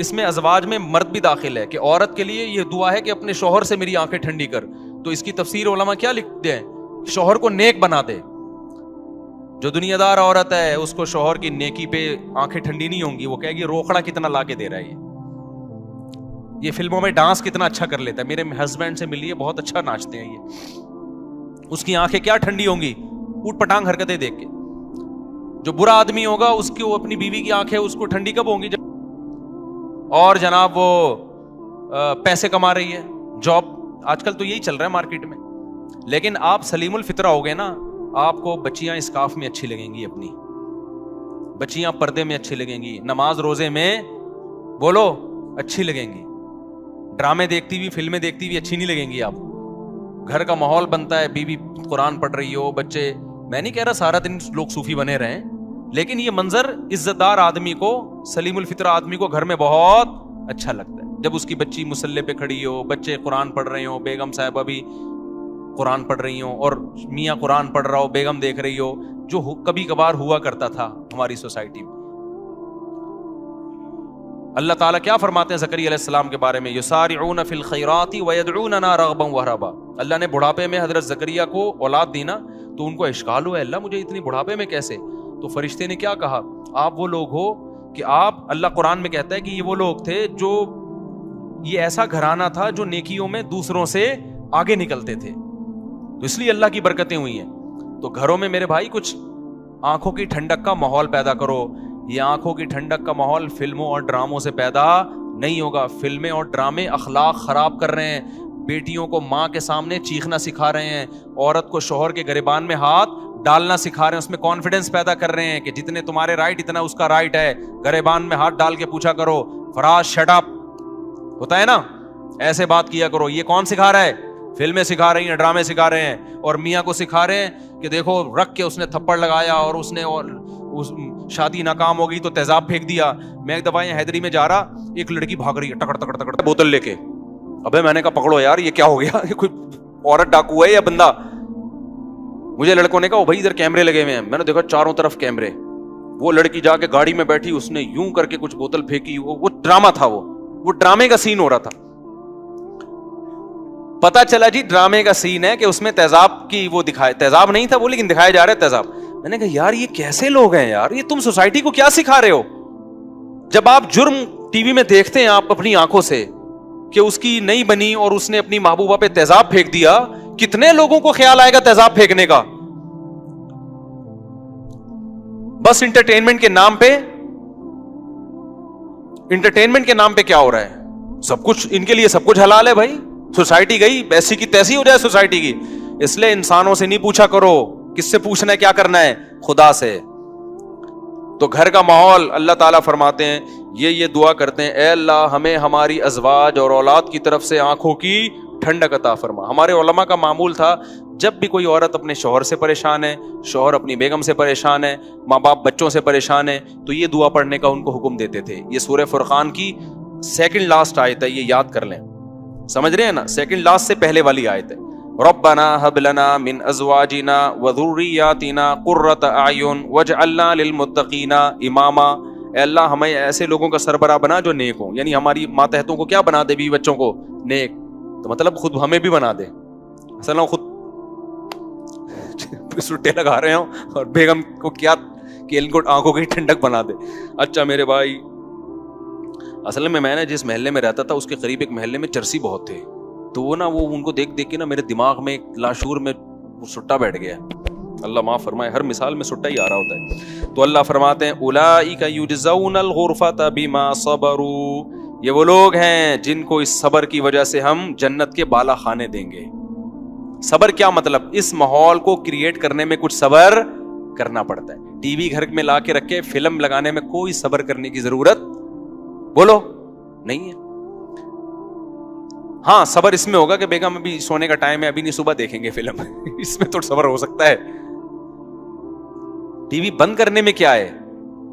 اس میں ازواج میں مرد بھی داخل ہے کہ عورت کے لیے یہ دعا ہے کہ اپنے شوہر سے میری آنکھیں ٹھنڈی کر، تو اس کی تفسیر علماء کیا لکھتے ہیں؟ شوہر کو نیک بنا دے۔ جو دنیا دار عورت ہے اس کو شوہر کی نیکی پہ آنکھیں ٹھنڈی نہیں ہوں گی، وہ کہے گی روکڑا کتنا لا کے دے رہا ہے یہ فلموں میں ڈانس کتنا اچھا کر لیتا ہے، میرے ہسبینڈ سے ملیے بہت اچھا ناچتے ہیں یہ۔ اس کی آنکھیں کیا ٹھنڈی ہوں گی اوٹ پٹانگ حرکتیں دیکھ کے۔ جو برا آدمی ہوگا اس کی، وہ اپنی بیوی کی آنکھیں اس کو ٹھنڈی کب ہوں گی؟ اور جناب وہ پیسے کما رہی ہے، جاب، آج کل تو یہی چل رہا ہے مارکیٹ میں۔ لیکن آپ سلیم الفطرہ ہو گئے نا، آپ کو بچیاں اسکارف میں اچھی لگیں گی، اپنی بچیاں پردے میں اچھی لگیں گی، نماز روزے میں بولو اچھی لگیں گی، ڈرامے دیکھتی ہوئی، فلمیں دیکھتی ہوئی اچھی نہیں لگیں گی۔ آپ گھر کا ماحول بنتا ہے، بیوی قرآن پڑھ رہی ہو، بچے، میں نہیں کہہ رہا سارا دن لوگ صوفی بنے رہیں، لیکن یہ منظر عزت دار آدمی کو، سلیم الفطرہ آدمی کو گھر میں بہت اچھا لگتا ہے جب اس کی بچی مصلی پہ کھڑی ہو، بچے قرآن پڑھ رہے ہوں، بیگم صاحبہ بھی قرآن پڑھ رہی ہوں، اور میاں قرآن پڑھ رہا ہو، بیگم دیکھ رہی ہو، جو کبھی کبھار ہوا کرتا تھا ہماری سوسائٹی میں۔ اللہ تعالیٰ کیا فرماتے ہیں زکریا علیہ السلام کے بارے میں؟ یسارعون فی الخیرات ویدعوننا رغبا ورہبا۔ اللہ نے بڑھاپے میں حضرت زکریا کو اولاد دی نا، تو ان کو اشکال ہوا، اللہ مجھے اتنی بڑھاپے میں کیسے؟ تو فرشتے نے کیا کہا؟ آپ وہ لوگ ہو کہ آپ، اللہ قرآن میں کہتا ہے کہ یہ وہ لوگ تھے جو، یہ ایسا گھرانہ تھا جو نیکیوں میں دوسروں سے آگے نکلتے تھے، تو اس لیے اللہ کی برکتیں ہوئی ہیں۔ تو گھروں میں میرے بھائی کچھ آنکھوں کی ٹھنڈک کا ماحول پیدا کرو۔ یہ آنکھوں کی ٹھنڈک کا ماحول فلموں اور ڈراموں سے پیدا نہیں ہوگا۔ فلمیں اور ڈرامے اخلاق خراب کر رہے ہیں، بیٹیوں کو ماں کے سامنے چیخنا سکھا رہے ہیں، عورت کو شوہر کے گریبان میں ہاتھ ڈالنا سکھا رہے ہیں، اس میں کانفیڈنس پیدا کر رہے ہیں کہ جتنے تمہارے رائٹ اتنا اس کا رائٹ ہے، گریبان میں ہاتھ ڈال کے پوچھا کرو فراز شٹ اپ، ہوتا ہے نا، ایسے بات کیا کرو۔ یہ کون سکھا رہا ہے؟ فلمیں سکھا رہی ہیں، ڈرامے سکھا رہے ہیں، اور میاں کو سکھا رہے ہیں کہ دیکھو رکھ کے اس نے تھپڑ لگایا اور اس نے شادی ناکام ہو گئی تو تیزاب پھینک دیا۔ میں ایک دفعہ یہاں حیدری میں جا رہا، ایک لڑکی بھاگ رہی ہے ٹکڑ ٹکڑ ٹکڑ بوتل لے کے، ابے میں نے کہا پکڑو یار یہ کیا ہو گیا، یہ کوئی عورت ڈاکو ہے یا بندہ؟ مجھے لڑکوں نے کہا بھائی ادھر کیمرے لگے ہوئے ہیں، میں نے دیکھا چاروں طرف کیمرے، وہ لڑکی جا کے گاڑی میں بیٹھی، اس نے یوں کر کے کچھ بوتل پھینکی، وہ ڈرامہ تھا، وہ ڈرامے کا سین ہو رہا تھا۔ پتا چلا جی ڈرامے کا سین ہے کہ اس میں تیزاب کی وہ دکھائے، تیزاب نہیں تھا وہ لیکن دکھایا جا رہا ہے تیزاب۔ میں نے کہا یار یہ کیسے لوگ ہیں یار، یہ تم سوسائٹی کو کیا سکھا رہے ہو؟ جب آپ جرم ٹی وی میں دیکھتے ہیں آپ اپنی آنکھوں سے کہ اس کی نہیں بنی اور اس نے اپنی محبوبہ پہ تیزاب پھینک دیا، کتنے لوگوں کو خیال آئے گا تیزاب پھینکنے کا؟ بس انٹرٹینمنٹ کے نام پہ، انٹرٹینمنٹ کے نام پہ کیا ہو رہا ہے؟ سب کچھ ان کے لیے سب کچھ حلال ہے بھائی، سوسائٹی گئی ایسی کی تیسی ہو جائے سوسائٹی کی۔ اس لیے انسانوں سے نہیں پوچھا کرو، کس سے پوچھنا ہے کیا کرنا ہے؟ خدا سے۔ تو گھر کا ماحول، اللہ تعالیٰ فرماتے ہیں یہ دعا کرتے ہیں، اے اللہ ہمیں ہماری ازواج اور اولاد کی طرف سے آنکھوں کی ٹھنڈک عطا فرما۔ ہمارے علماء کا معمول تھا جب بھی کوئی عورت اپنے شوہر سے پریشان ہے، شوہر اپنی بیگم سے پریشان ہے، ماں باپ بچوں سے پریشان ہے، تو یہ دعا پڑھنے کا ان کو حکم دیتے تھے۔ یہ سورہ فرقان کی سیکنڈ لاسٹ آیت ہے، یہ یاد کر لیں، سمجھ رہے ہیں نا، سیکنڈ لاسٹ سے پہلے والی آیت ہے۔ ربنا هب لنا من ازواجنا وذرياتنا قرة اعین واجعلنا للمتقین اماما. اے اللہ ہمیں ایسے لوگوں کا سربراہ بنا جو نیک ہوں، یعنی ہماری ماتحتوں کو کیا بنا دے، بیوی بچوں کو نیک، تو مطلب خود ہمیں بھی بنا دے. اصل خود سٹے لگا رہے ہوں اور بیگم کو کیا کہ ان کو آنکھوں کی ٹھنڈک بنا دے. اچھا میرے بھائی، اصل میں نے جس محلے میں رہتا تھا اس کے قریب ایک محلے میں چرسی بہت تھے، تو وہ ان کو دیکھ کے میرے دماغ میں ایک لاشعور میں سٹا بیٹھ گیا. اللہ معاف فرمائے، ہر مثال میں سٹا ہی آ رہا ہوتا ہے. تو اللہ فرماتے ہیں اولئک یجزون الغرفۃ بما صبروا، یہ وہ لوگ ہیں جن کو اس صبر کی وجہ سے ہم جنت کے بالا خانے دیں گے. صبر کیا مطلب؟ اس ماحول کو کریٹ کرنے میں کچھ صبر کرنا پڑتا ہے. ٹی وی گھر میں لا کے رکھے، فلم لگانے میں کوئی صبر کرنے کی ضرورت بولو نہیں ہے. ہاں صبر اس میں ہوگا کہ بیگم ابھی سونے کا ٹائم ہے، ابھی نہیں، صبح دیکھیں گے فلم اس میں تو صبر ہو سکتا ہے. ٹی وی بند کرنے میں کیا ہے؟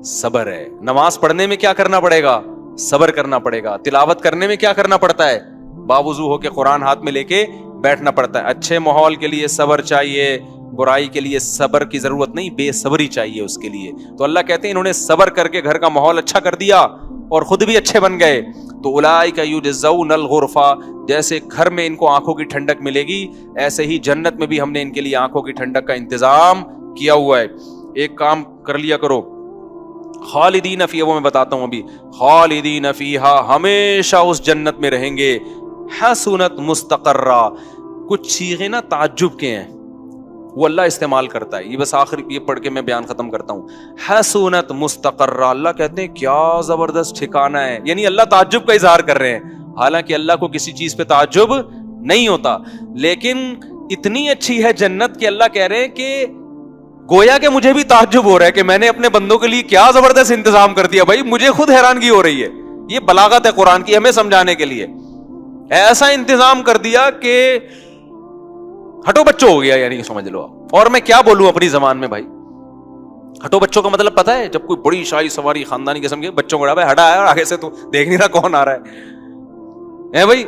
صبر ہے. نماز پڑھنے میں کیا کرنا پڑے گا؟ صبر کرنا پڑے گا. تلاوت کرنے میں کیا کرنا پڑتا ہے؟ باوضو ہو کے قرآن ہاتھ میں لے کے بیٹھنا پڑتا ہے. اچھے ماحول کے لیے صبر چاہیے، برائی کے لیے صبر کی ضرورت نہیں، بے صبری چاہیے اس کے لیے. تو اللہ کہتے ہیں انہوں نے صبر کر کے گھر کا ماحول اچھا کر دیا اور خود بھی اچھے بن گئے. تو اولئک یجزون الغرفہ، جیسے گھر میں ان کو آنکھوں کی ٹھنڈک ملے گی، ایسے ہی جنت میں بھی ہم نے ان کے لیے آنکھوں کی ٹھنڈک کا انتظام کیا ہوا ہے. ایک کام کر لیا کرو، خالدین فیہا، وہ میں بتاتا ہوں ابھی، خالدین فیہا، ہمیشہ اس جنت میں رہیں گے. حسنت مستقرہ، کچھ صیغے نا تعجب کے ہیں، وہ اللہ استعمال کرتا ہے. یہ بس آخر یہ پڑھ کے میں بیان ختم کرتا ہوں. حسنت مستقرہ، اللہ کہتے ہیں کیا زبردست ٹھکانہ ہے، یعنی اللہ تعجب کا اظہار کر رہے ہیں. حالانکہ اللہ کو کسی چیز پہ تعجب نہیں ہوتا، لیکن اتنی اچھی ہے جنت کہ اللہ کہہ رہے ہیں کہ گویا کہ مجھے بھی تعجب ہو رہا ہے کہ میں نے اپنے بندوں کے لیے کیا زبردست انتظام کر دیا. بھائی مجھے خود حیرانگی ہو رہی ہے. یہ بلاغت ہے قرآن کی ہمیں سمجھانے کے لیے. ایسا انتظام کر دیا کہ ہٹو بچوں ہو گیا، یعنی سمجھ لو. اور میں کیا بولوں اپنی زبان میں بھائی، ہٹو بچوں کا مطلب پتا ہے؟ جب کوئی بڑی شاہی سواری خاندانی قسم کے بچوں کو ہٹا ہے اور آگے سے تو دیکھ نہیں رہا کون آ رہا ہے بھائی.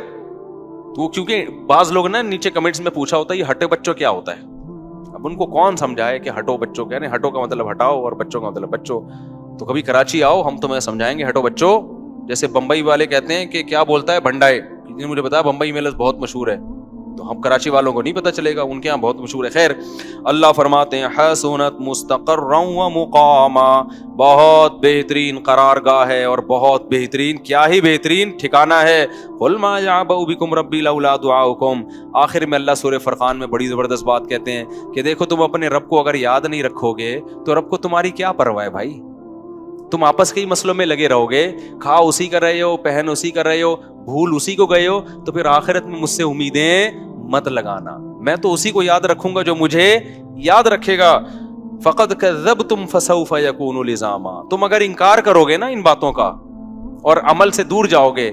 تو کیونکہ بعض لوگ نا نیچے کمنٹس میں پوچھا ہوتا ہے یہ ہٹے بچوں کیا ہوتا ہے. اب ان کو کون سمجھائے کہ ہٹو بچوں کہہ رہے ہیں، ہٹو کا مطلب ہٹاؤ اور بچوں کا مطلب بچوں. تو کبھی کراچی آؤ، ہم تمہیں سمجھائیں گے ہٹو بچوں. جیسے بمبئی والے کہتے ہیں کہ کیا بولتا ہے بھنڈائے، کسی نے مجھے بتایا بمبئی میں لفظ بہت مشہور ہے، تو ہم کراچی والوں کو نہیں پتا چلے گا، ان کے یہاں بہت مشہور ہے. خیر، اللہ فرماتے ہیں حسنت مستقرا و مقاما، بہت بہترین قرار گاہ ہے اور بہت بہترین، کیا ہی بہترین ٹھکانہ ہے. قل ما یعبأ بکم ربی لولا دعاؤکم. آخر میں اللہ سورہ فرقان میں بڑی زبردست بات کہتے ہیں کہ دیکھو تم اپنے رب کو اگر یاد نہیں رکھو گے تو رب کو تمہاری کیا پرواہ ہے بھائی. تم آپس کے ہی مسئلوں میں لگے رہو گے، کھا اسی کر رہے ہو، پہن اسی کر رہے ہو، بھول اسی کو گئے ہو، تو پھر آخرت میں مجھ سے امیدیں مت لگانا. میں تو اسی کو یاد رکھوں گا جو مجھے یاد رکھے گا. فقد کذبتم فسوف یکون لزاما. تم اگر انکار کرو گے نا ان باتوں کا اور عمل سے دور جاؤ گے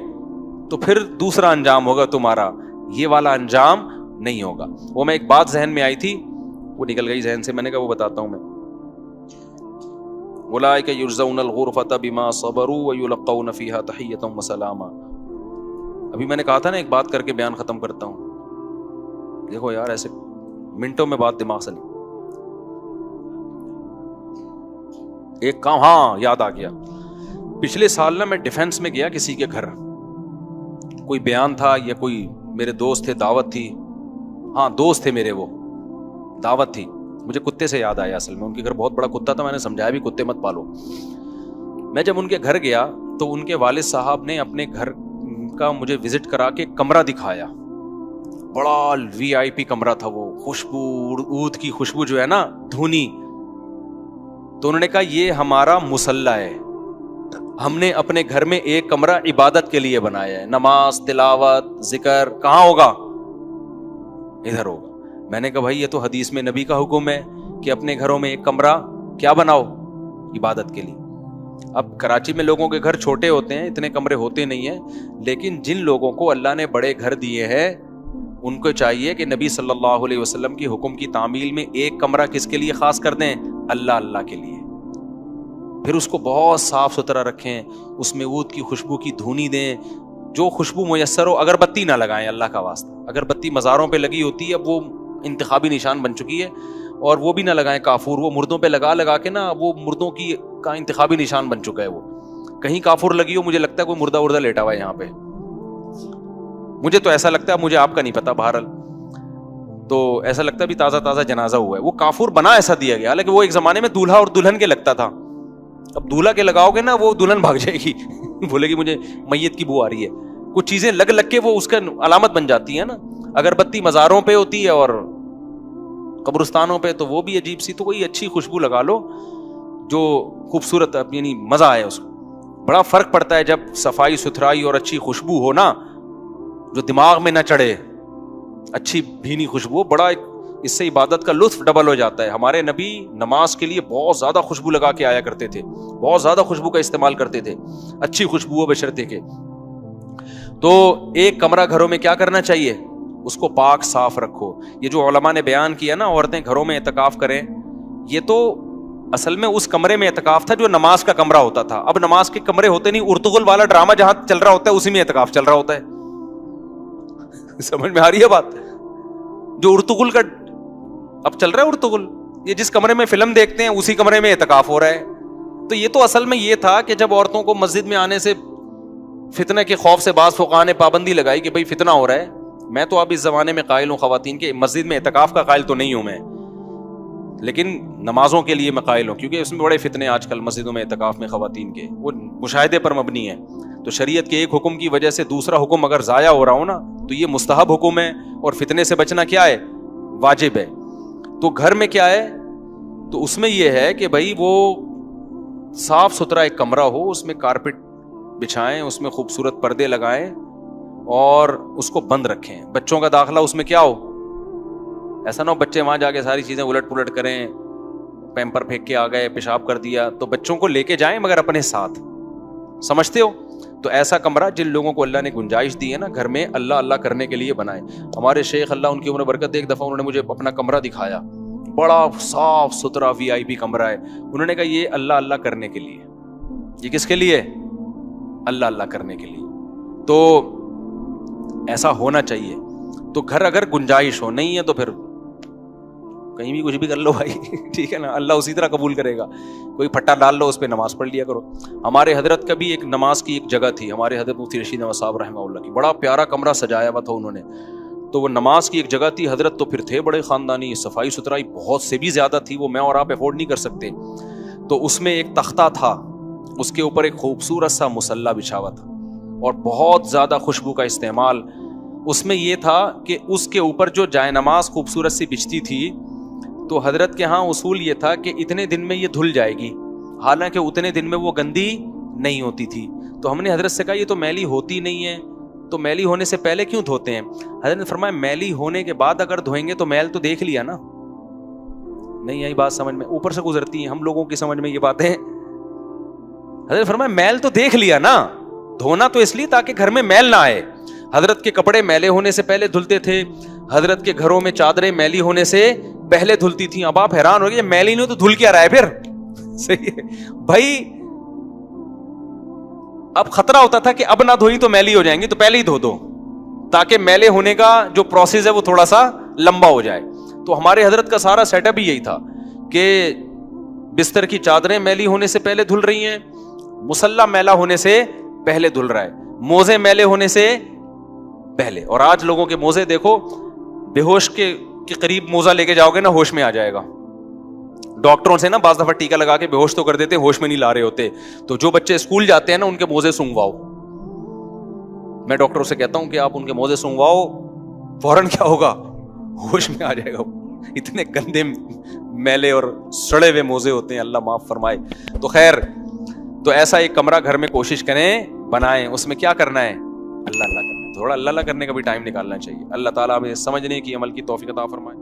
تو پھر دوسرا انجام ہوگا تمہارا، یہ والا انجام نہیں ہوگا. وہ میں ایک بات ذہن میں آئی تھی، وہ نکل گئی ذہن سے، میں نے کہا وہ بتاتا ہوں میں. اولئک یجزون الغرفۃ بما صبروا ویلقون فیہا تحیۃ وسلاما. ابھی میں نے کہا تھا نا ایک بات کر کے بیان ختم کرتا ہوں. دیکھو یار ایسے منٹوں میں بات دماغ سے نہیں. ایک کام، ہاں یاد آ گیا. پچھلے سال نا میں ڈیفینس میں گیا کسی کے گھر، کوئی بیان تھا یا کوئی میرے دوست تھے، دعوت تھی. ہاں دوست تھے میرے، وہ دعوت تھی. مجھے کتے سے یاد آیا، اصل میں ان کے گھر بہت بڑا کتا تھا. میں نے سمجھایا بھی کتے مت پالو. میں جب ان کے گھر گیا تو ان کے والد صاحب نے اپنے گھر کا مجھے وزٹ کرا کے کمرہ دکھایا. بڑا وی آئی پی کمرہ تھا وہ، خوشبو، عود کی خوشبو جو ہے نا، دھونی. تو انہوں نے کہا یہ ہمارا مصلی ہے، ہم نے اپنے گھر میں ایک کمرہ عبادت کے لیے بنایا ہے. نماز، تلاوت، ذکر کہاں ہوگا؟ ادھر ہوگا. میں نے کہا بھائی یہ تو حدیث میں نبی کا حکم ہے کہ اپنے گھروں میں ایک کمرہ کیا بناؤ؟ عبادت کے لیے. اب کراچی میں لوگوں کے گھر چھوٹے ہوتے ہیں، اتنے کمرے ہوتے نہیں ہیں، لیکن جن لوگوں کو اللہ نے بڑے گھر دیے ہیں ان کو چاہیے کہ نبی صلی اللہ علیہ وسلم کی حکم کی تعمیل میں ایک کمرہ کس کے لیے خاص کر دیں؟ اللہ کے لیے. پھر اس کو بہت صاف ستھرا رکھیں، اس میں عود کی خوشبو کی دھونی دیں، جو خوشبو میسر ہو. اگربتی نہ لگائیں اللہ کا واسطہ. اگربتی مزاروں پہ لگی ہوتی ہے, اب وہ انتخابی نشان بن چکی ہے, اور وہ بھی نہ لگائیں. کافور وہ مردوں پہ لگا کے نا, وہ مردوں کی کا انتخابی نشان بن چکا ہے. وہ کہیں کافور لگی ہو, مجھے لگتا ہے کوئی مردہ لیٹا ہوا ہے یہاں پہ, مجھے تو ایسا لگتا ہے, مجھے آپ کا نہیں پتا, بہرحال تو ایسا لگتا ہے بھی تازہ جنازہ ہوا ہے. وہ کافور بنا ایسا دیا گیا, حالانکہ وہ ایک زمانے میں دولہا اور دلہن کے لگتا تھا. اب دولہا کے لگاؤ گے نا, وہ دلہن بھاگ جائے گی, بولے گی مجھے میت کی بو آ رہی ہے. کچھ چیزیں لگ کے وہ اس کا علامت بن جاتی ہے نا. اگربتی مزاروں پہ ہوتی ہے اور قبرستانوں پہ, تو وہ بھی عجیب سی. تو کوئی اچھی خوشبو لگا لو جو خوبصورت, یعنی مزہ آئے اس کو. بڑا فرق پڑتا ہے جب صفائی ستھرائی اور اچھی خوشبو ہو نا, جو دماغ میں نہ چڑھے, اچھی بھینی خوشبو. بڑا اس سے عبادت کا لطف ڈبل ہو جاتا ہے. ہمارے نبی نماز کے لیے بہت زیادہ خوشبو لگا کے آیا کرتے تھے, بہت زیادہ خوشبو کا استعمال کرتے تھے, اچھی خوشبو ہو بشرطے کے. تو ایک کمرہ گھروں میں کیا کرنا چاہیے, اس کو پاک صاف رکھو. یہ جو علماء نے بیان کیا نا, عورتیں گھروں میں اعتکاف کریں, یہ تو اصل میں اس کمرے میں اعتکاف تھا جو نماز کا کمرہ ہوتا تھا. اب نماز کے کمرے ہوتے نہیں, ارطغرل والا ڈرامہ جہاں چل رہا ہوتا ہے اسی میں اعتکاف چل رہا ہوتا ہے. سمجھ میں آ رہی ہے بات؟ جو ارطغرل کا اب چل رہا ہے, ارطغرل, یہ جس کمرے میں فلم دیکھتے ہیں اسی کمرے میں اعتکاف ہو رہا ہے. تو یہ تو اصل میں یہ تھا کہ جب عورتوں کو مسجد میں آنے سے فتنہ کے خوف سے بعض فقہاء نے پابندی لگائی کہ بھئی فتنہ ہو رہا ہے. میں تو اب اس زمانے میں قائل ہوں خواتین کے, مسجد میں اعتکاف کا قائل تو نہیں ہوں میں, لیکن نمازوں کے لیے میں قائل ہوں, کیونکہ اس میں بڑے فتنے آج کل مسجدوں میں اعتکاف میں خواتین کے, وہ مشاہدے پر مبنی ہے. تو شریعت کے ایک حکم کی وجہ سے دوسرا حکم اگر ضائع ہو رہا ہو نا, تو یہ مستحب حکم ہے, اور فتنے سے بچنا کیا ہے, واجب ہے. تو گھر میں کیا ہے, تو اس میں یہ ہے کہ بھائی وہ صاف ستھرا ایک کمرہ ہو, اس میں کارپٹ بچھائیں, اس میں خوبصورت پردے لگائیں اور اس کو بند رکھیں. بچوں کا داخلہ اس میں کیا ہو, ایسا نہ ہو بچے وہاں جا کے ساری چیزیں الٹ پلٹ کریں, پیمپر پھینک کے آ گئے, پیشاب کر دیا. تو بچوں کو لے کے جائیں مگر اپنے ساتھ, سمجھتے ہو. تو ایسا کمرہ جن لوگوں کو اللہ نے گنجائش دی ہے نا گھر میں اللہ اللہ کرنے کے لیے بنائے. ہمارے شیخ اللہ ان کی عمر برکت, ایک دفعہ انہوں نے مجھے اپنا کمرہ دکھایا, بڑا صاف ستھرا VIP کمرہ ہے. انہوں نے کہا یہ اللہ اللہ کرنے کے لیے. یہ کس کے لیے, اللہ اللہ کرنے کے لیے. تو ایسا ہونا چاہیے. تو گھر اگر گنجائش ہو, نہیں ہے تو پھر کہیں بھی کچھ بھی کر لو بھائی, ٹھیک ہے نا, اللہ اسی طرح قبول کرے گا. کوئی پھٹا ڈال لو, اس پہ نماز پڑھ لیا کرو. ہمارے حضرت کا بھی ایک نماز کی ایک جگہ تھی, ہمارے حضرت مفتی رشید احمد صاحب رحمہ اللہ کی, بڑا پیارا کمرہ سجایا ہوا تھا انہوں نے. تو وہ نماز کی ایک جگہ تھی. حضرت تو پھر تھے بڑے خاندانی, صفائی ستھرائی بہت سے بھی زیادہ تھی, وہ میں اور آپ افورڈ نہیں کر سکتے. تو اس میں ایک تختہ تھا, اس کے اوپر ایک خوبصورت سا مصلی بچھا ہوا تھا, اور بہت زیادہ خوشبو کا استعمال. اس میں یہ تھا کہ اس کے اوپر جو جائے نماز خوبصورت سی بچتی تھی, تو حضرت کے ہاں اصول یہ تھا کہ اتنے دن میں یہ دھل جائے گی, حالانکہ اتنے دن میں وہ گندی نہیں ہوتی تھی. تو ہم نے حضرت سے کہا یہ تو میلی ہوتی نہیں ہے, تو میلی ہونے سے پہلے کیوں دھوتے ہیں؟ حضرت نے فرمایا میلی ہونے کے بعد اگر دھوئیں گے تو میل تو دیکھ لیا نا. نہیں آئی بات سمجھ میں, اوپر سے گزرتی ہیں ہم لوگوں کی سمجھ میں یہ باتیں. حضرت نے فرمایا میل تو دیکھ لیا نا, دھونا تو اس لیے تاکہ گھر میں میل نہ آئے. حضرت کے کپڑے میلے ہونے سے پہلے دھلتے تھے, حضرت کے گھروں میں چادریں میلی ہونے سے پہلے دھلتی تھیں. اب آپ حیران ہو گئے میلی نہیں تو دھل کیا رہا ہے پھر, صحیح ہے بھائی. اب خطرہ ہوتا تھا کہ اب نہ دھوئی تو میلی ہو جائیں گی, تو پہلے ہی دھو دو تاکہ میلے ہونے کا جو پروسیس ہے وہ تھوڑا سا لمبا ہو جائے. تو ہمارے حضرت کا سارا سیٹ اپ ہی یہی تھا کہ بستر کی چادریں میلی ہونے سے پہلے دھل رہی ہیں, مصلی میلا ہونے سے پہلے دھل رہا ہے, موزے میلے ہونے سے پہلے. اور آج لوگوں کے موزے دیکھو, بے ہوش کے قریب موزہ لے کے جاؤ گے نا ہوش میں آ جائے گا. ڈاکٹروں سے نا بعض دفعہ ٹیکا لگا کے بے ہوش تو کر دیتے, ہوش میں نہیں لا رہے ہوتے. تو جو بچے اسکول جاتے ہیں نا ان کے موزے سونگواؤ. میں ڈاکٹروں سے کہتا ہوں کہ آپ ان کے موزے سونگواؤ, فوراً کیا ہوگا, ہوش میں آ جائے گا. اتنے گندے میلے اور سڑے ہوئے موزے ہوتے ہیں, اللہ معاف فرمائے. تو خیر, تو ایسا ایک کمرہ گھر میں کوشش کریں بنائیں. اس میں کیا کرنا ہے, اللہ اللہ کرنا ہے. تھوڑا اللہ اللہ کرنے کا بھی ٹائم نکالنا چاہیے. اللہ تعالیٰ ہمیں سمجھنے کی عمل کی توفیق عطا فرمائے.